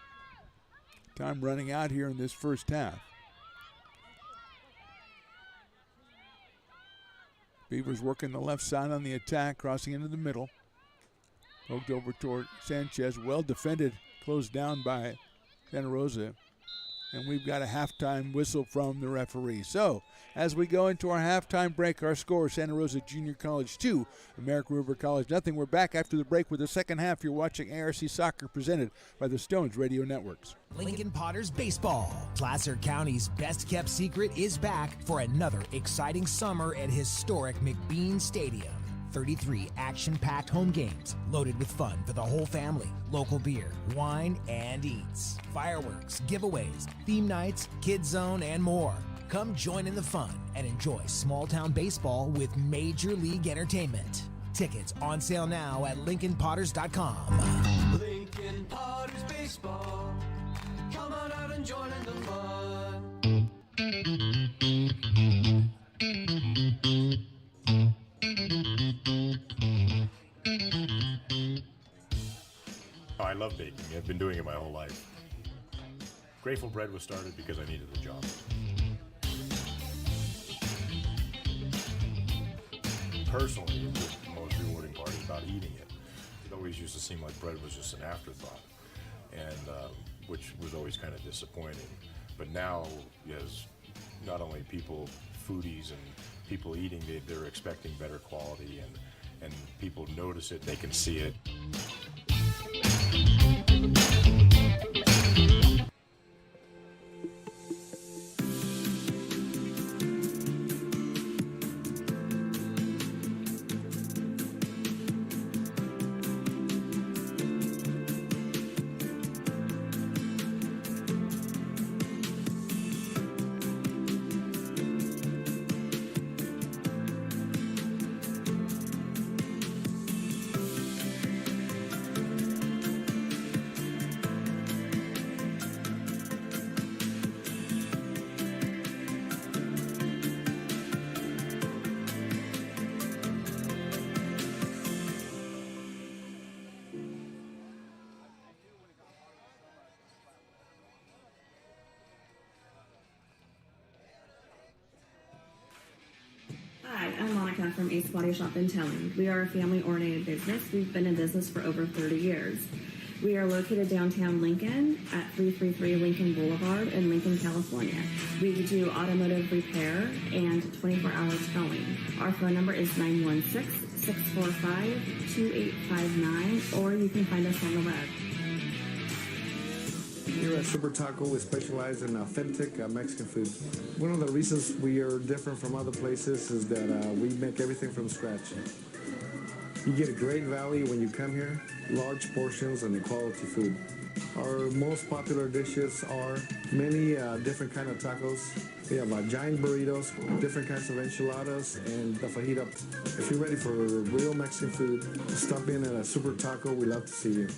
Time running out here in this first half. Beavers working the left side on the attack, crossing into the middle. Poked over toward Sanchez. Well defended, closed down by Santa Rosa. And we've got a halftime whistle from the referee. So, as we go into our halftime break, our score, Santa Rosa Junior College 2, American River College nothing. We're back after the break with the second half. You're watching ARC Soccer presented by the Stones Radio Networks. Lincoln Potters Baseball. Placer County's best-kept secret is back for another exciting summer at historic McBean Stadium. 33 action-packed home games loaded with fun for the whole family. Local beer, wine, and eats. Fireworks, giveaways, theme nights, kids zone, and more. Come join in the fun and enjoy small-town baseball with Major League Entertainment. Tickets on sale now at LincolnPotters.com. Lincoln Potters Baseball. Come on out and join in the fun. I love baking. I've been doing it my whole life. Grateful Bread was started because I needed a job. Personally, the most rewarding part is about eating it. It always used to seem like bread was just an afterthought, and which was always kind of disappointing. But now, as not only people, foodies, and people eating, they're expecting better quality, and people notice it, they can see it. Hi, I'm Monica from Ace Body Shop in Telling. We are a family-oriented business. We've been in business for over 30 years. We are located downtown Lincoln at 333 Lincoln Boulevard in Lincoln, California. We do automotive repair and 24-hour towing. Our phone number is 916-645-2859, or you can find us on the web. Here at Super Taco, we specialize in authentic Mexican food. One of the reasons we are different from other places is that we make everything from scratch. You get a great value when you come here, large portions and quality food. Our most popular dishes are many different kind of tacos. We have giant burritos, different kinds of enchiladas, and the fajita. If you're ready for real Mexican food, stop in at a Super Taco. We'd love to see you.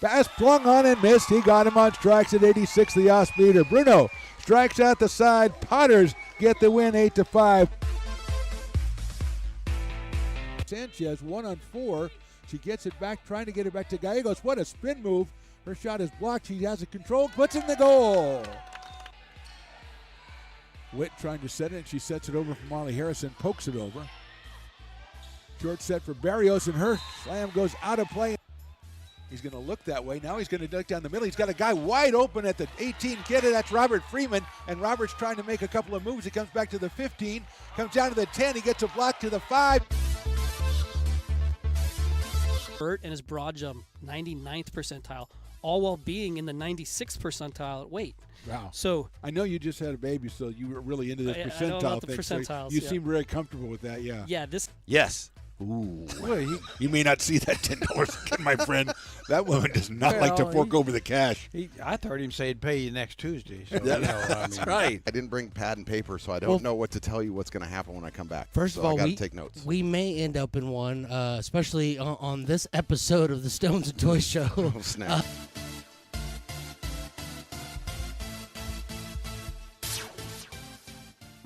Pass flung on and missed. He got him on strikes at 86, the off-speeder. Bruno strikes out the side. Potters get the win 8-5. Sanchez 1-on-4. She gets it back, trying to get it back to Gallegos. What a spin move. Her shot is blocked. She has it controlled, puts in the goal. Witt trying to set it. She sets it over for Molly Harrison, pokes it over. Short set for Barrios, and her slam goes out of play. He's going to look that way. Now he's going to duck down the middle. He's got a guy wide open at the 18 kid. That's Robert Freeman. And Robert's trying to make a couple of moves. He comes back to the 15, comes down to the 10. He gets a block to the 5. Burt and his broad jump, 99th percentile, all while being in the 96th percentile at weight. Wow. So I know you just had a baby, so you were really into this I know percentile about the thing. percentiles, So you yeah. seem very comfortable with that, yeah. yeah, this Yes. Ooh. Well, you may not see that $10 again, my friend. That woman does not like to fork over the cash. I heard him say he'd pay you next Tuesday. So, That's right. I didn't bring pad and paper, so I don't know what to tell you what's going to happen when I come back. First so of all, I got we to take notes. We may end up in one, especially on this episode of the Stones and Toys Show. Oh, snap.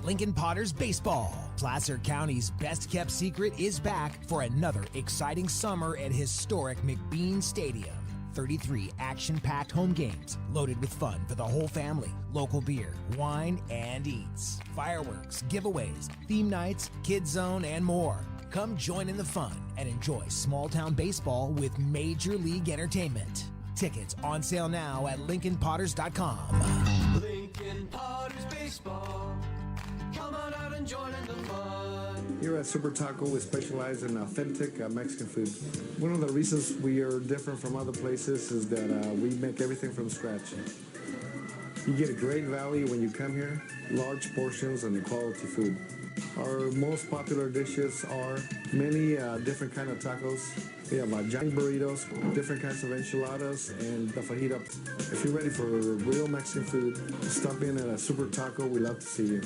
Lincoln Potters Baseball. Placer County's best-kept secret is back for another exciting summer at historic McBean Stadium. 33 action-packed home games loaded with fun for the whole family, local beer, wine, and eats, fireworks, giveaways, theme nights, kids zone, and more. Come join in the fun and enjoy small-town baseball with Major League Entertainment. Tickets on sale now at LincolnPotters.com. Lincoln Potters Baseball. Come on out and join in the fun. Here at Super Taco, we specialize in authentic Mexican food. One of the reasons we are different from other places is that we make everything from scratch. You get a great value when you come here, large portions and quality food. Our most popular dishes are many different kind of tacos. We have giant burritos, different kinds of enchiladas, and the fajita. If you're ready for real Mexican food, stop in at a Super Taco. We'd love to see you.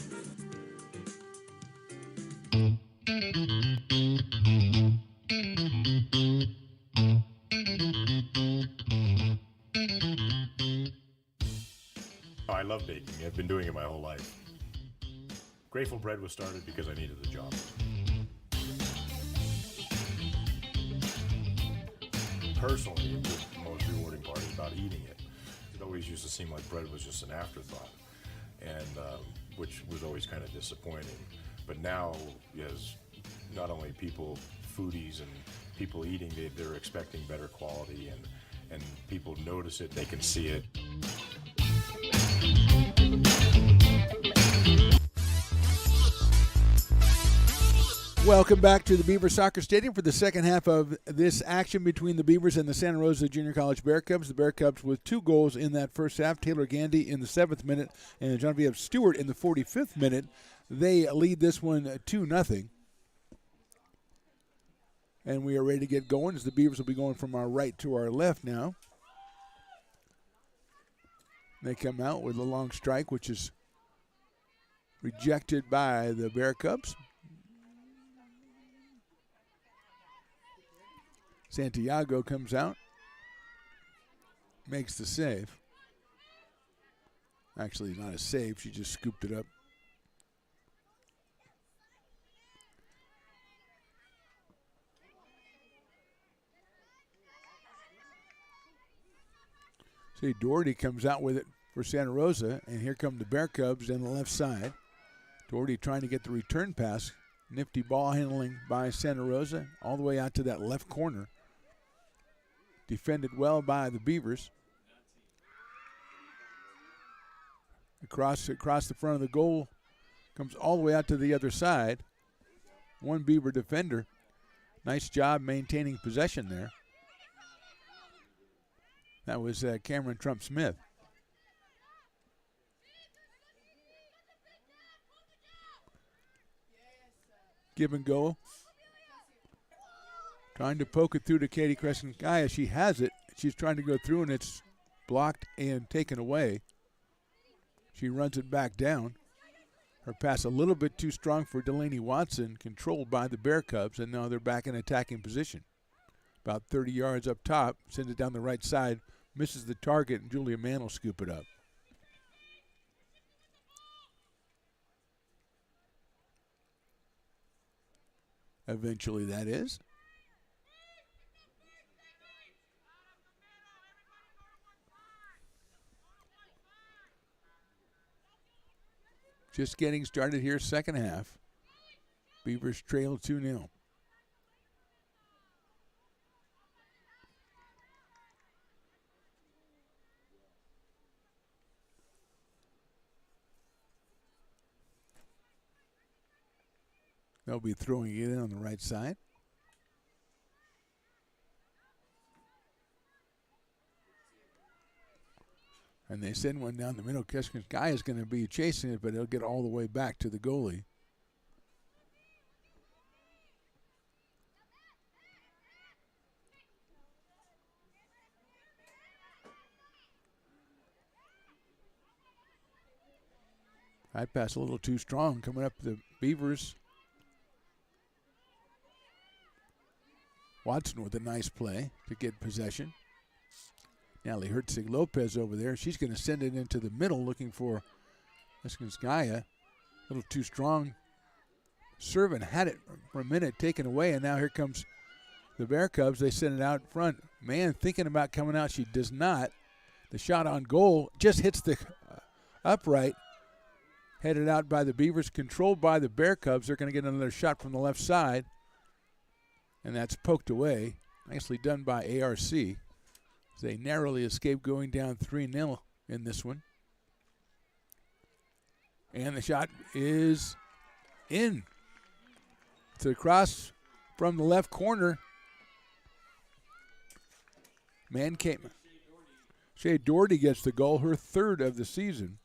I love baking. I've been doing it my whole life. Grateful Bread was started because I needed the job. Personally, the most rewarding part is about eating it. It always used to seem like bread was just an afterthought, and which was always kind of disappointing. But now, as not only people, foodies and people eating, they're expecting better quality, and people notice it, they can see it. Welcome back to the Beaver Soccer Stadium for the second half of this action between the Beavers and the Santa Rosa Junior College Bear Cubs. The Bear Cubs with 2 goals in that first half. Taylor Gandy in the 7th minute and Genevieve Stewart in the 45th minute. They lead this one 2-0. And we are ready to get going as the Beavers will be going from our right to our left now. They come out with a long strike, which is rejected by the Bear Cubs. Santiago comes out, makes the save. Actually, not a save. She just scooped it up. See, Doherty comes out with it for Santa Rosa, and here come the Bear Cubs down the left side. Doherty trying to get the return pass. Nifty ball handling by Santa Rosa all the way out to that left corner. Defended well by the Beavers. Across the front of the goal, comes all the way out to the other side. One Beaver defender. Nice job maintaining possession there. That was Cameron Trump-Smith. Give and go. Trying to poke it through to Katie Crescent-Gaia. She has it. She's trying to go through, and it's blocked and taken away. She runs it back down. Her pass a little bit too strong for Delaney Watson, controlled by the Bear Cubs, and now they're back in attacking position. About 30 yards up top, sends it down the right side, misses the target, and Julia Mann will scoop it up. Eventually, that is. Just getting started here, second half. Beavers trail 2-0. They'll be throwing it in on the right side. And they send one down the middle. Keskin's guy is going to be chasing it, but he'll get all the way back to the goalie. High pass a little too strong coming up the Beavers. Watson with a nice play to get possession. Natalie Hertzig Lopez over there. She's going to send it into the middle looking for Leskinskaya. A little too strong. Servin had it for a minute, taken away, and now here comes the Bear Cubs. They send it out front. Man thinking about coming out. She does not. The shot on goal just hits the upright. Headed out by the Beavers, controlled by the Bear Cubs. They're going to get another shot from the left side. And that's poked away. Nicely done by ARC. They narrowly escaped going down 3-0 in this one. And the shot is in. It's across from the left corner. Man came. Shea Doherty gets the goal, her third of the season.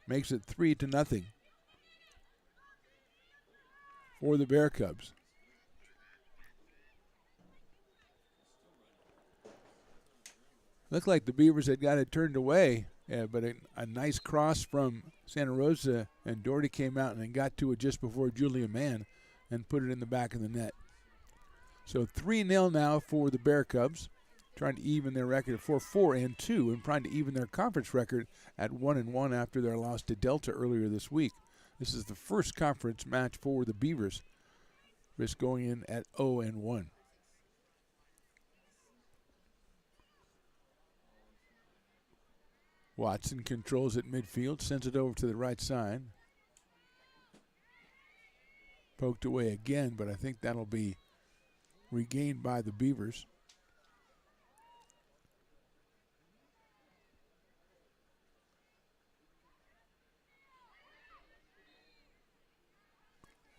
Makes it 3-0 for the Bear Cubs. Looked like the Beavers had got it turned away, but a nice cross from Santa Rosa, and Doherty came out and then got to it just before Julia Mann and put it in the back of the net. So 3-0 now for the Bear Cubs, trying to even their record at 4-4-2 and trying to even their conference record at 1-1 after their loss to Delta earlier this week. This is the first conference match for the Beavers. Risk going in at 0-1. Watson controls it midfield, sends it over to the right side. Poked away again, but I think that'll be regained by the Beavers.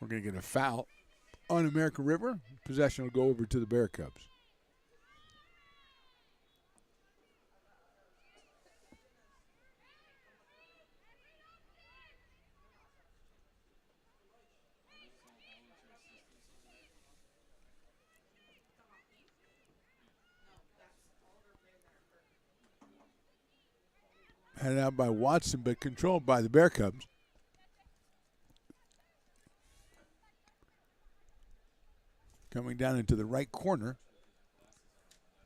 We're going to get a foul on American River. Possession will go over to the Bear Cubs. Headed out by Watson, but controlled by the Bear Cubs. Coming down into the right corner.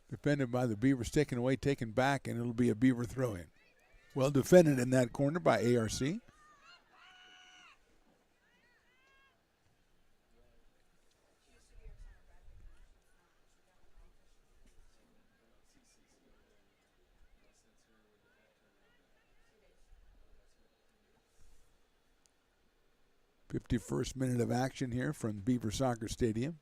Defended by the Beavers, taken away, taken back, and it'll be a Beaver throw-in. Well defended in that corner by ARC. '51st minute of action here from Beaver Soccer Stadium.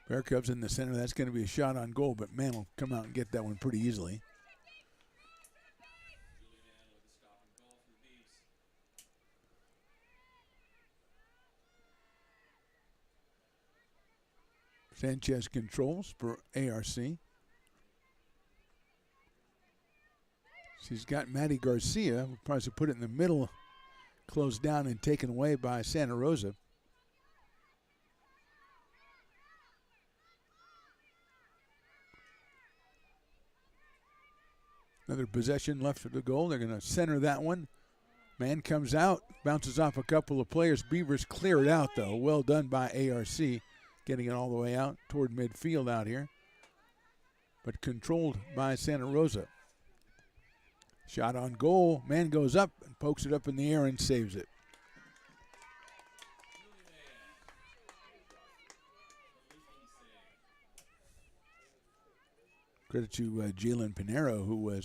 Bear Cubs in the center. That's going to be a shot on goal, but Mann will come out and get that one pretty easily. Sanchez controls for ARC. She's got Maddie Garcia. We'll probably put it in the middle, closed down and taken away by Santa Rosa. Another possession left of the goal. They're going to center that one. Man comes out, bounces off a couple of players. Beavers clear it out, though. Well done by ARC, getting it all the way out toward midfield out here. But controlled by Santa Rosa. Shot on goal. Man goes up and pokes it up in the air and saves it. Credit to Jalen Pinero, who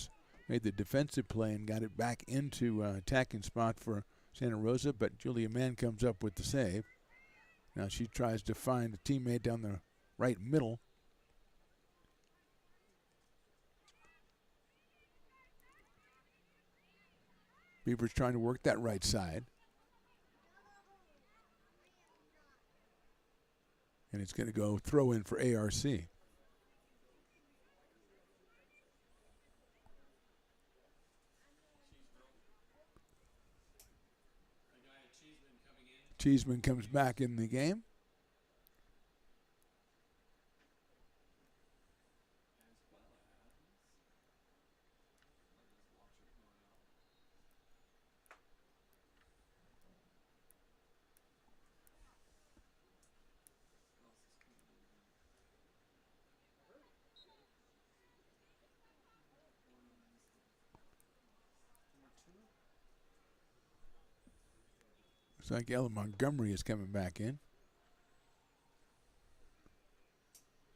made the defensive play and got it back into attacking spot for Santa Rosa, but Julia Mann comes up with the save. Now she tries to find a teammate down the right middle. Beavers trying to work that right side. And it's going to go throw in for ARC. Cheeseman comes back in the game. Looks like Ella Montgomery is coming back in.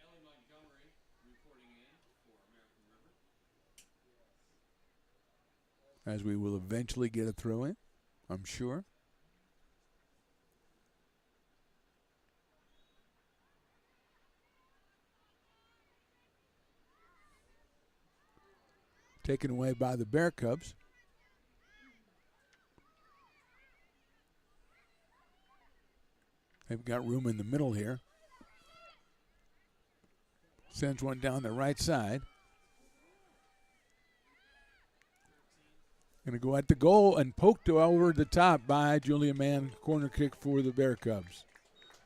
Ellie Montgomery reporting in for American River. As we will eventually get a throw in, I'm sure. Taken away by the Bear Cubs. They've got room in the middle here. Sends one down the right side. Going to go at the goal and poked over the top by Julia Mann. Corner kick for the Bear Cubs.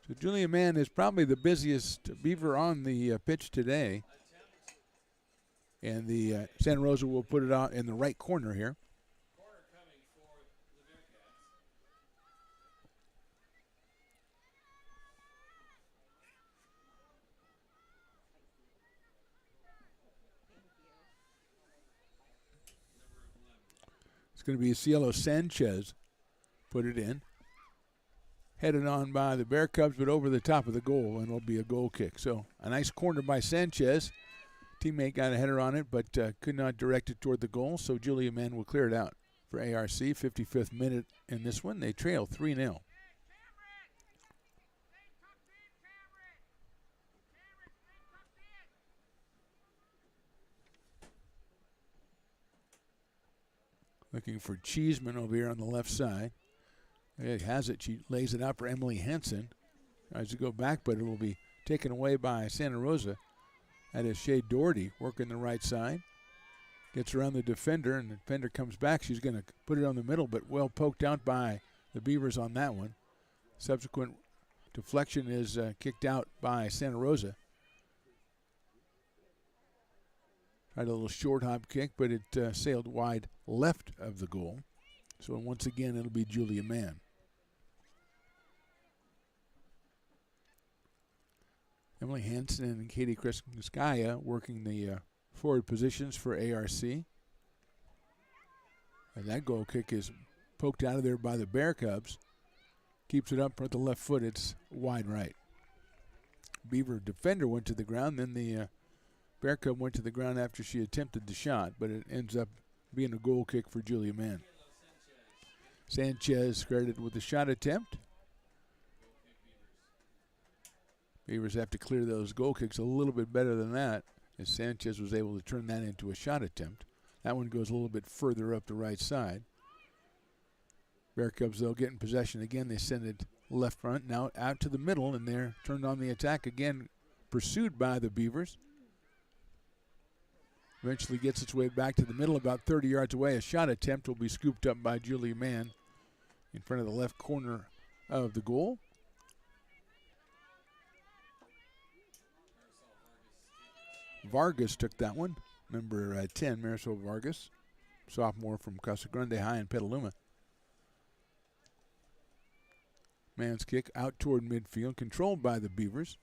So Julia Mann is probably the busiest Beaver on the pitch today. And the Santa Rosa will put it out in the right corner here. It's going to be Cielo Sanchez put it in. Headed on by the Bear Cubs, but over the top of the goal, and it'll be a goal kick. So a nice corner by Sanchez. Teammate got a header on it, but could not direct it toward the goal, so Julia Mann will clear it out for ARC. 55th minute in this one. They trail 3-0. Looking for Cheeseman over here on the left side. It has it. She lays it out for Emily Hansen. Tries to go back, but it will be taken away by Santa Rosa. That is Shea Doherty working the right side. Gets around the defender, and the defender comes back. She's going to put it on the middle, but well poked out by the Beavers on that one. Subsequent deflection is kicked out by Santa Rosa. Tried a little short hop kick, but it sailed wide left of the goal. So once again, it'll be Julia Mann. Emily Hansen and Katie Kreskaskaya working the forward positions for ARC. And that goal kick is poked out of there by the Bear Cubs. Keeps it up with the left foot. It's wide right. Beaver defender went to the ground. Then the Bear Cub went to the ground after she attempted the shot, but it ends up being a goal kick for Julia Mann. Sanchez credited with the shot attempt. Beavers have to clear those goal kicks a little bit better than that, as Sanchez was able to turn that into a shot attempt. That one goes a little bit further up the right side. Bear Cubs, though, get in possession again. They send it left front, now out to the middle, and they're turned on the attack again, pursued by the Beavers. Eventually gets its way back to the middle, about 30 yards away. A shot attempt will be scooped up by Julia Mann in front of the left corner of the goal. Vargas took that one. number 10, Marisol Vargas, sophomore from Casa Grande High in Petaluma. Man's kick out toward midfield, controlled by the Beavers.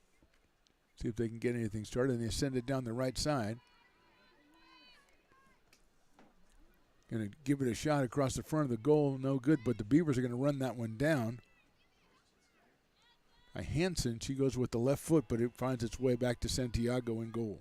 See if they can get anything started, and they send it down the right side. Going to give it a shot across the front of the goal. No good, but the Beavers are going to run that one down. By Hansen, she goes with the left foot, but it finds its way back to Santiago in goal.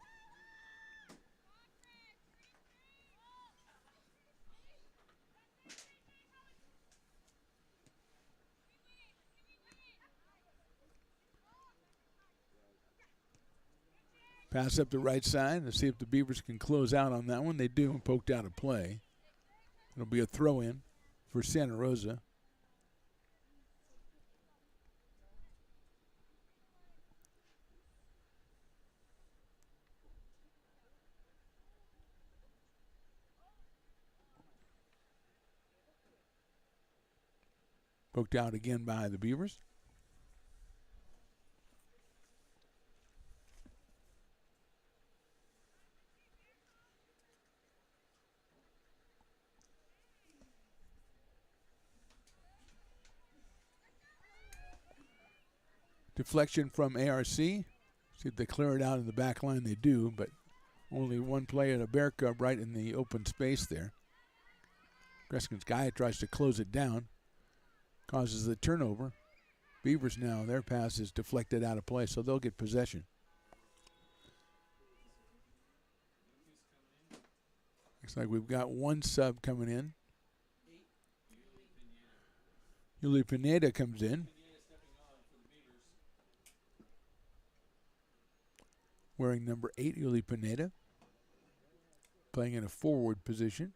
Pass up the right side to see if the Beavers can close out on that one. They do, and poked out of play. It'll be a throw-in for Santa Rosa. Poked out again by the Beavers. Deflection from ARC. See if they clear it out in the back line. They do, but only one player, the Bear Cub, right in the open space there. Greskin's guy tries to close it down. Causes the turnover. Beavers now, their pass is deflected out of play, so they'll get possession. Looks like we've got one sub coming in. Yuli Pineda comes in. Wearing number 8, Yuli Pineda. Playing in a forward position.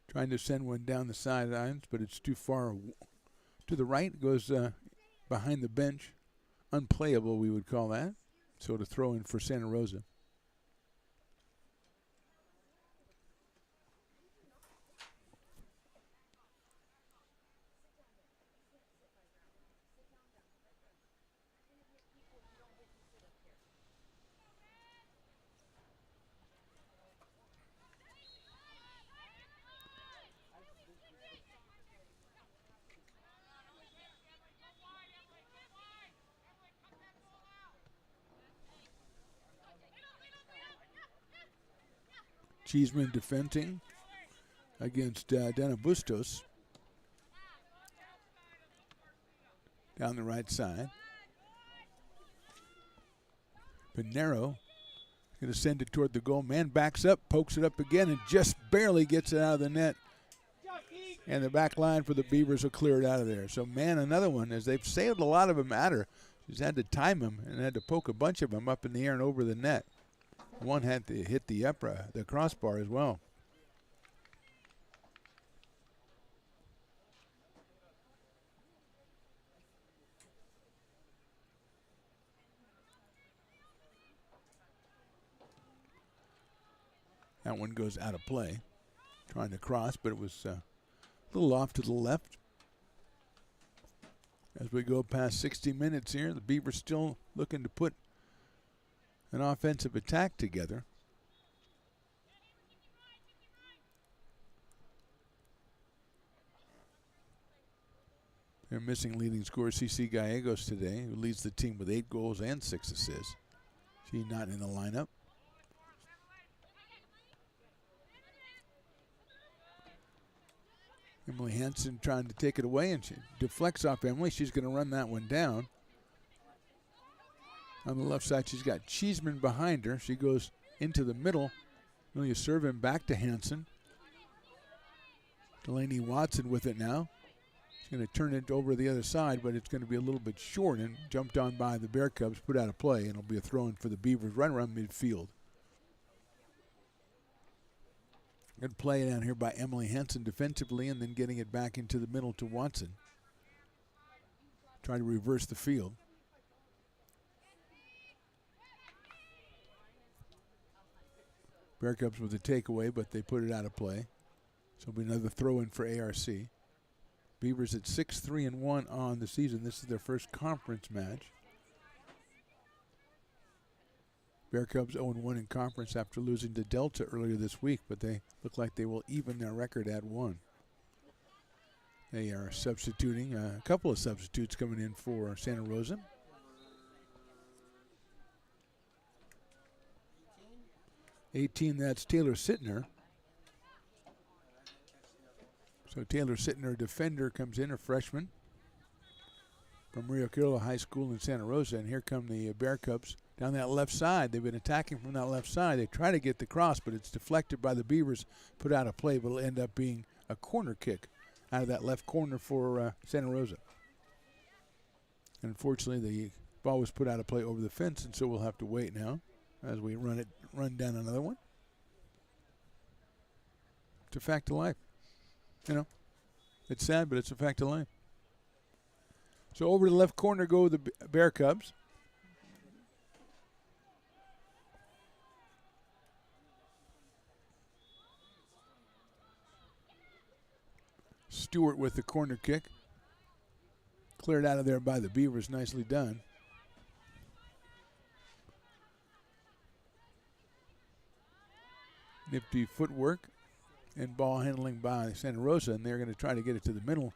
Trying to send one down the sidelines, but it's too far to the right. It goes behind the bench. Unplayable, we would call that. So to throw in for Santa Rosa. Cheeseman defending against Dana Bustos. Down the right side. Pinero going to send it toward the goal. Man backs up, pokes it up again, and just barely gets it out of the net. And the back line for the Beavers will clear it out of there. So, man, another one, as they've sailed a lot of them at her. She's had to time him and had to poke a bunch of them up in the air and over the net. One had to hit the crossbar as well. That one goes out of play. Trying to cross, but it was a little off to the left. As we go past 60 minutes here, the Beavers still looking to put an offensive attack together. They're missing leading scorer CC Gallegos today, who leads the team with 8 goals and 6 assists. She's not in the lineup. Emily Hansen trying to take it away, and she deflects off Emily. She's going to run that one down. On the left side, she's got Cheeseman behind her. She goes into the middle. Amelia Servin back to Hansen. Delaney Watson with it now. She's going to turn it over the other side, but it's going to be a little bit short and jumped on by the Bear Cubs, put out of play, and it'll be a throw-in for the Beavers right around midfield. Good play down here by Emily Hansen defensively and then getting it back into the middle to Watson. Trying to reverse the field. Bear Cubs with a takeaway, but they put it out of play. So it'll be another throw-in for ARC. Beavers at 6-3-1 on the season. This is their first conference match. Bear Cubs 0-1 in conference after losing to Delta earlier this week, but they look like they will even their record at 1. They are substituting, a couple of substitutes coming in for Santa Rosa. '18, that's Taylor Sittner. So Taylor Sittner, defender, comes in, a freshman from Rio Carolina High School in Santa Rosa. And here come the Bear Cubs down that left side. They've been attacking from that left side. They try to get the cross, but it's deflected by the Beavers, put out of play, but it'll end up being a corner kick out of that left corner for Santa Rosa. And unfortunately, the ball was put out of play over the fence, and so we'll have to wait now as we run down another one. It's a fact of life. You know, it's sad, but it's a fact of life. So over to the left corner go the Bear Cubs. Stewart with the corner kick. Cleared out of there by the Beavers. Nicely done. Nifty footwork and ball handling by Santa Rosa, and they're going to try to get it to the middle.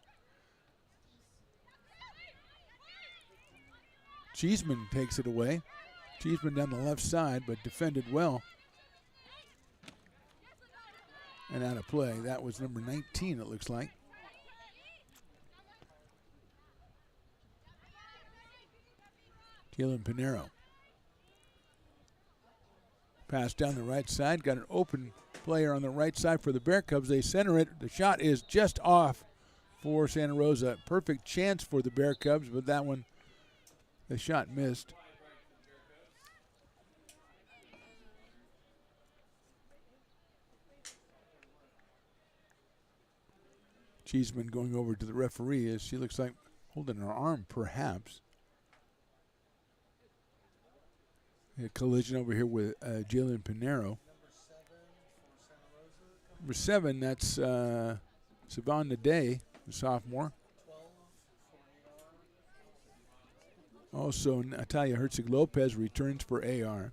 Cheeseman takes it away. Cheeseman down the left side, but defended well. And out of play. That was number 19, it looks like. Jalen Pinero. Pass down the right side. Got an open player on the right side for the Bear Cubs. They center it. The shot is just off for Santa Rosa. Perfect chance for the Bear Cubs, but that one, the shot missed. Cheeseman going over to the referee as she looks like holding her arm, perhaps. A collision over here with Jalen Pinero. Number 7, that's Savon Naday, the sophomore. Also, Natalia Herzig-Lopez returns for AR.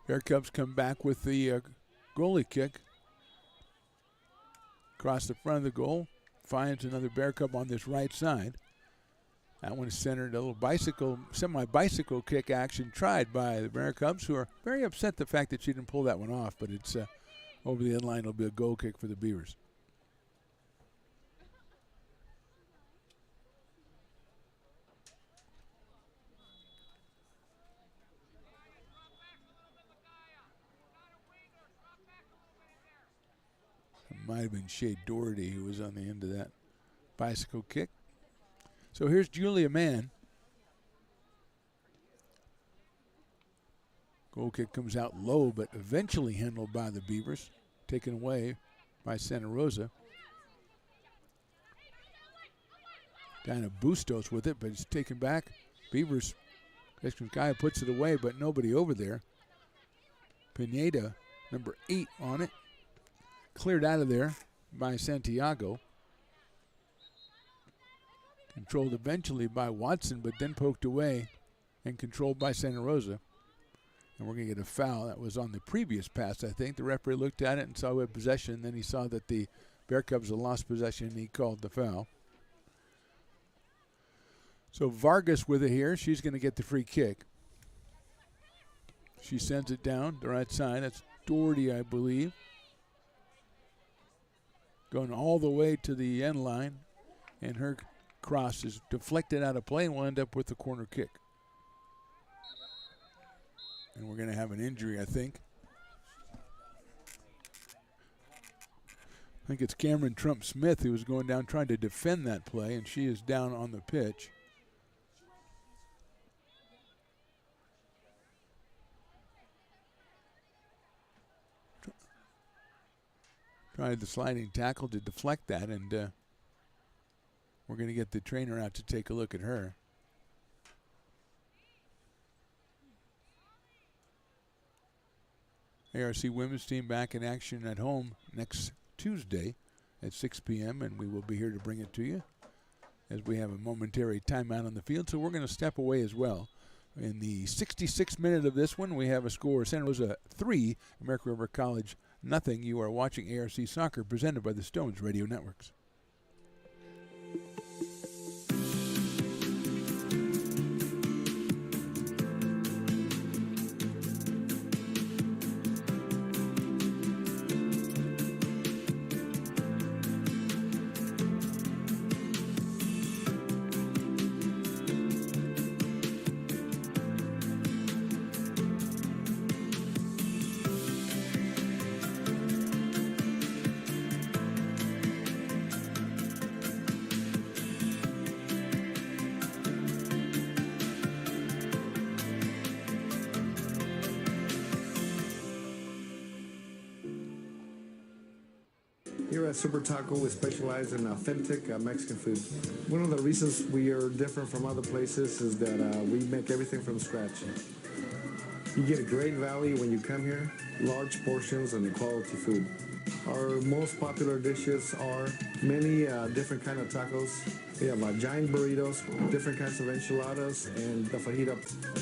Bear Cubs come back with the goalie kick. Across the front of the goal. Finds another Bear Cub on this right side. That one is centered, a little bicycle, semi-bicycle kick action tried by the Bear Cubs, who are very upset the fact that she didn't pull that one off, but it's over the end line. It'll be a goal kick for the Beavers. It might have been Shea Doherty who was on the end of that bicycle kick. So here's Julia Mann. Goal kick comes out low, but eventually handled by the Beavers. Taken away by Santa Rosa. Diana Bustos with it, but it's taken back. Beavers, Kaya puts it away, but nobody over there. Pineda, number 8 on it. Cleared out of there by Santiago. Controlled eventually by Watson, but then poked away and controlled by Santa Rosa. And we're going to get a foul. That was on the previous pass, I think. The referee looked at it and saw we had possession. Then he saw that the Bear Cubs had lost possession, and he called the foul. So Vargas with it here. She's going to get the free kick. She sends it down the right side. That's Doherty, I believe. Going all the way to the end line. And her cross is deflected out of play and will end up with the corner kick. And we're going to have an injury, I think. I think it's Cameron Trump-Smith who was going down trying to defend that play, and she is down on the pitch. Tried the sliding tackle to deflect that, and We're going to get the trainer out to take a look at her. ARC women's team back in action at home next Tuesday at 6 p.m., and we will be here to bring it to you as we have a momentary timeout on the field. So we're going to step away as well. In the 66th minute of this one, we have a score: Santa Rosa 3, American River College nothing. You are watching ARC Soccer, presented by the Stones Radio Networks. Here at Super Taco, we specialize in authentic Mexican food. One of the reasons we are different from other places is that we make everything from scratch. You get a great value when you come here, large portions and quality food. Our most popular dishes are many different kind of tacos. We have giant burritos, different kinds of enchiladas, and the fajita.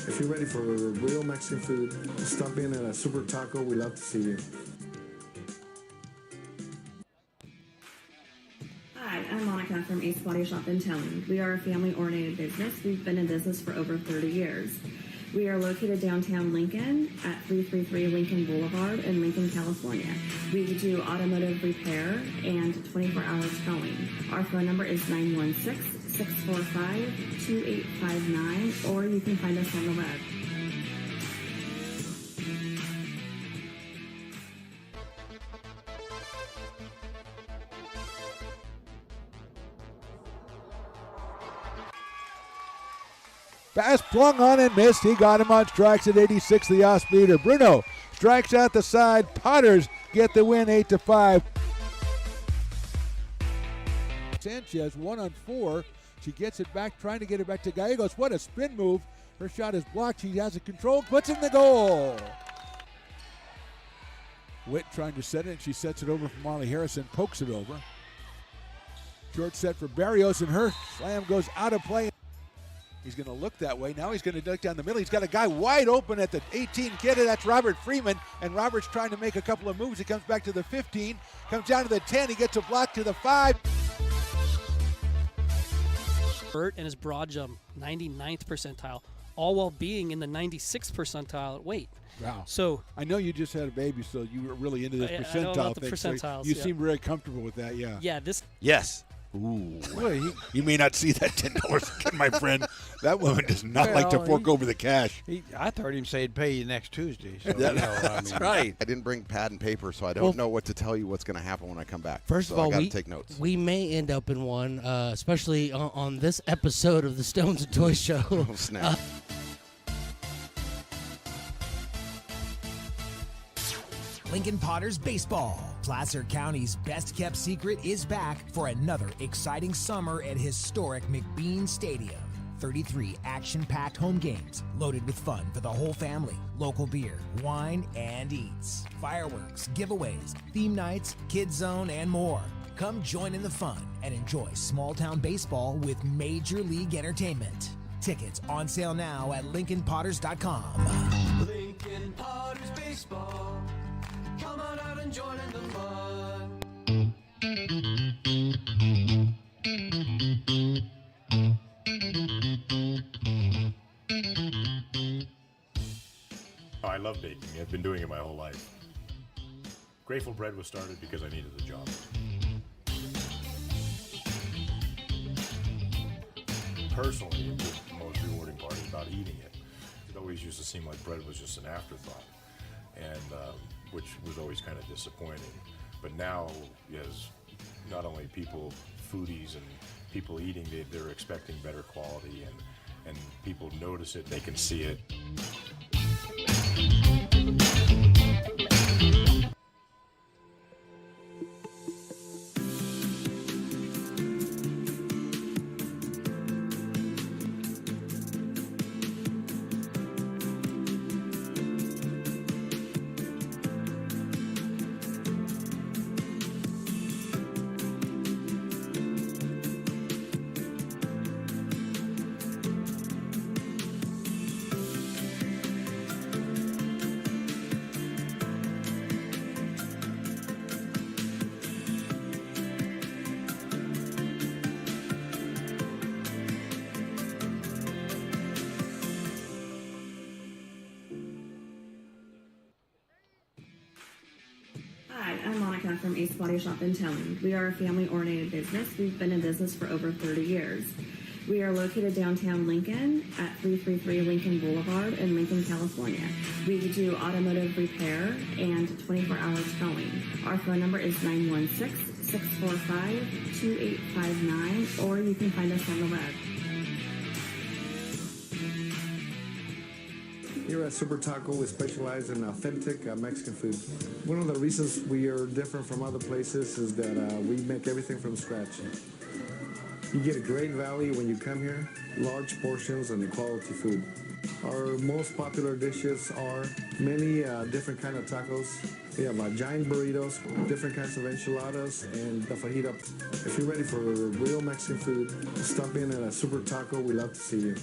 If you're ready for real Mexican food, stop in at a Super Taco. We'd love to see you. Hi, I'm Monica from Ace Body Shop and Towing. We are a family-oriented business. We've been in business for over 30 years. We are located downtown Lincoln at 333 Lincoln Boulevard in Lincoln, California. We do automotive repair and 24-hour towing. Our phone number is 916-645-2859, or you can find us on the web. Pass flung on and missed. He got him on strikes at 86, the off-speeder. Bruno strikes out the side. Potters get the win 8-5. Sanchez 1-on-4. She gets it back, trying to get it back to Gallegos. What a spin move. Her shot is blocked. She has it controlled, puts in the goal. Witt trying to set it. She sets it over for Molly Harrison, pokes it over. Short set for Barrios, and her slam goes out of play. He's going to look that way. Now he's going to duck down the middle. He's got a guy wide open at the 18 kid. That's Robert Freeman. And Robert's trying to make a couple of moves. He comes back to the 15, comes down to the 10. He gets a block to the 5. Burt and his broad jump, 99th percentile, all while being in the 96th percentile at weight. Wow. So I know you just had a baby, so you were really into this I know percentile about the thing. percentiles, So you yeah. seem very comfortable with that, yeah. yeah, this Yes. Ooh. Well, you may not see that $10 again, my friend. That woman does not like to fork over the cash. I heard him say he'd pay you next Tuesday. So, That's right. I didn't bring pad and paper, so I don't know what to tell you what's going to happen when I come back. First so of all, I got we to take notes. We may end up in one, especially on this episode of the Stones and Toys Show. Oh, snap. Lincoln Potters Baseball. Placer County's best-kept secret is back for another exciting summer at historic McBean Stadium. 33 action-packed home games loaded with fun for the whole family. Local beer, wine, and eats. Fireworks, giveaways, theme nights, kids zone, and more. Come join in the fun and enjoy small-town baseball with Major League Entertainment. Tickets on sale now at LincolnPotters.com. Lincoln Potters Baseball. Come on out and join in the fun. Oh, I love baking. I've been doing it my whole life. Grateful Bread was started because I needed the job. Personally, the most rewarding part is about eating it. It always used to seem like bread was just an afterthought, and which was always kind of disappointing. But now, as not only people, foodies and people eating, they're expecting better quality, and people notice it, they can see it. Monica from Ace Body Shop in Telling. We are a family-oriented business. We've been in business for over 30 years. We are located downtown Lincoln at 333 Lincoln Boulevard in Lincoln, California. We do automotive repair and 24-hour towing. Our phone number is 916-645-2859, or you can find us on the web. Here at Super Taco, we specialize in authentic Mexican food. One of the reasons we are different from other places is that we make everything from scratch. You get a great value when you come here, large portions and quality food. Our most popular dishes are many different kind of tacos. We have giant burritos, different kinds of enchiladas, and the fajita. If you're ready for real Mexican food, stop in at a Super Taco. We love to see you.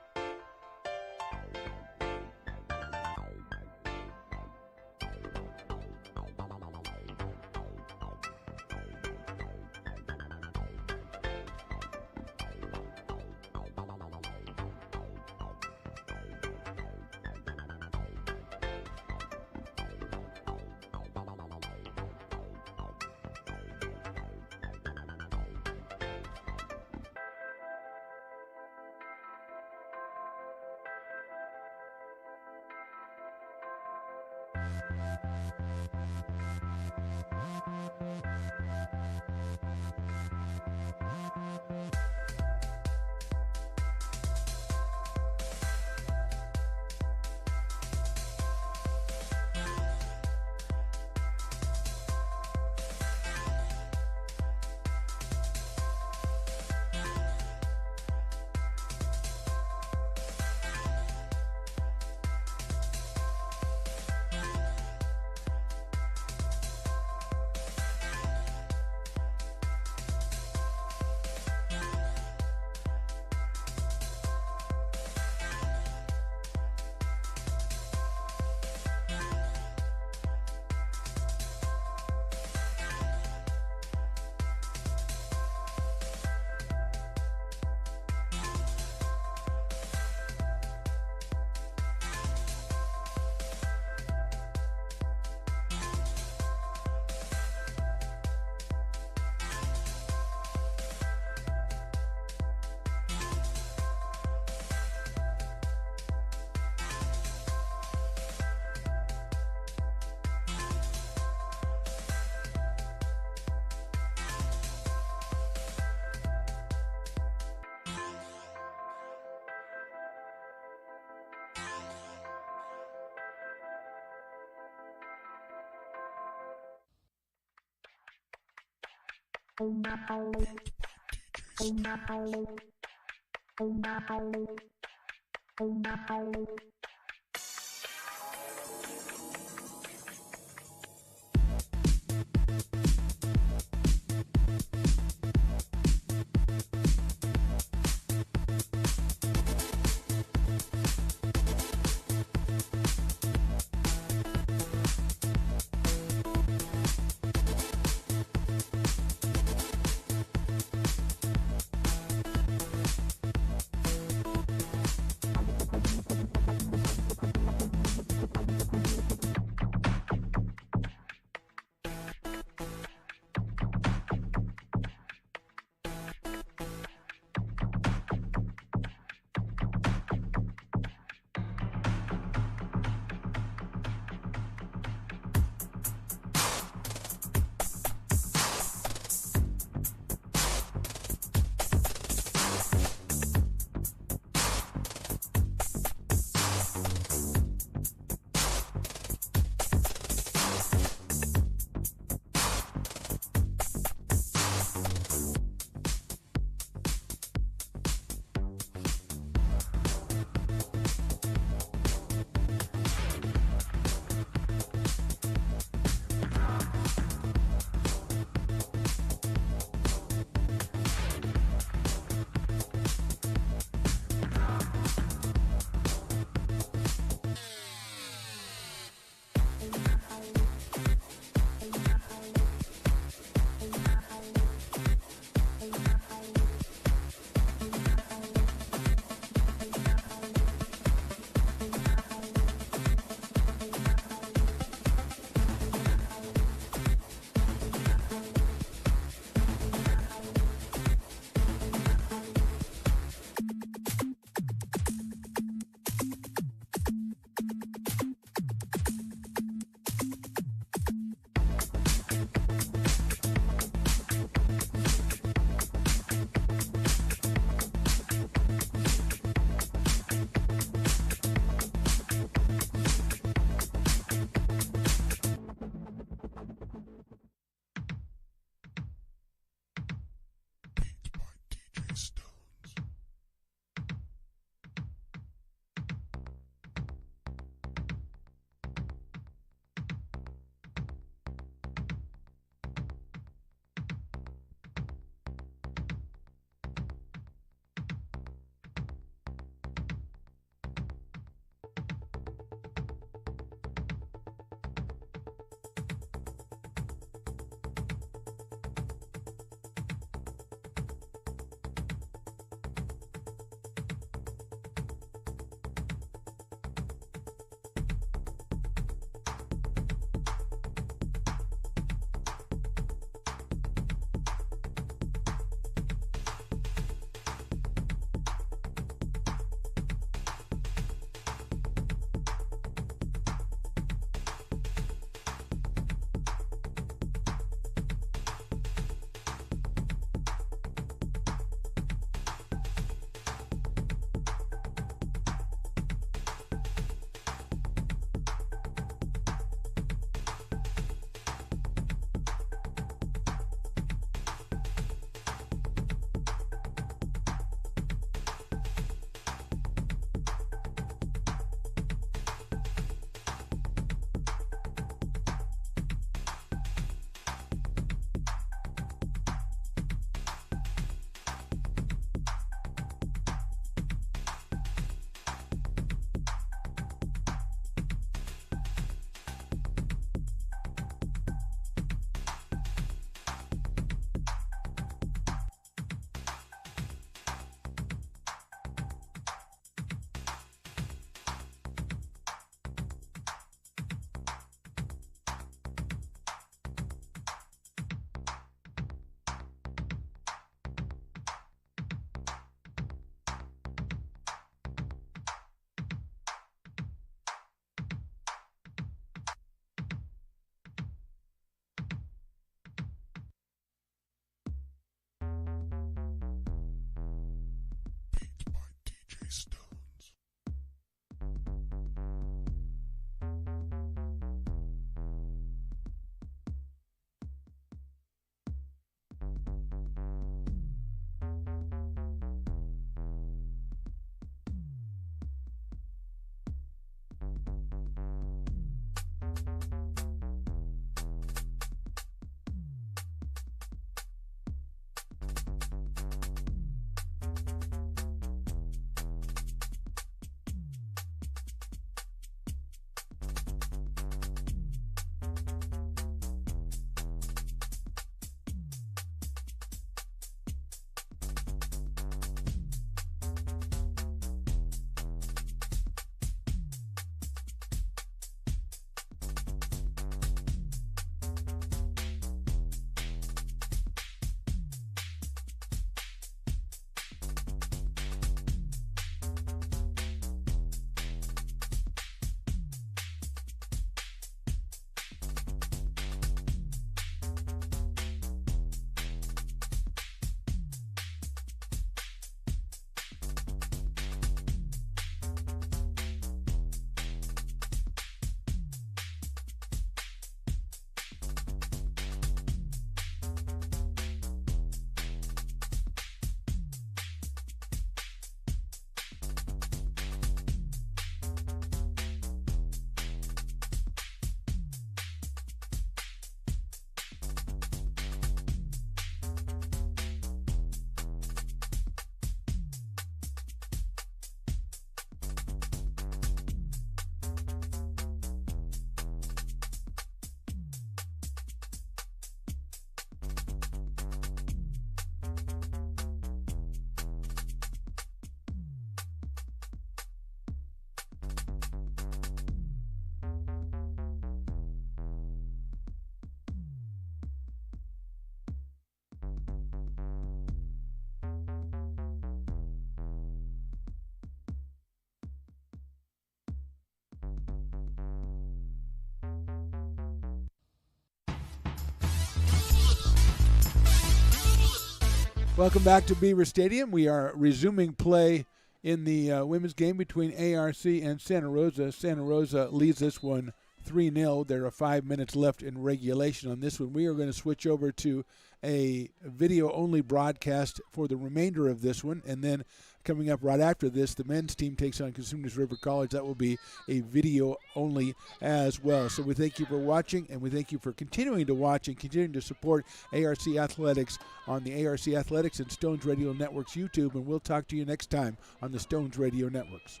Welcome back to Beaver Stadium. We are resuming play in the women's game between ARC and Santa Rosa. Santa Rosa leads this one 3-0. There are 5 minutes left in regulation on this one. We are going to switch over to a video-only broadcast for the remainder of this one, and then coming up right after this, the men's team takes on Consumers River College. That will be a video-only as well. So we thank you for watching, and we thank you for continuing to watch and continuing to support ARC Athletics on the ARC Athletics and Stones Radio Network's YouTube, and we'll talk to you next time on the Stones Radio Networks.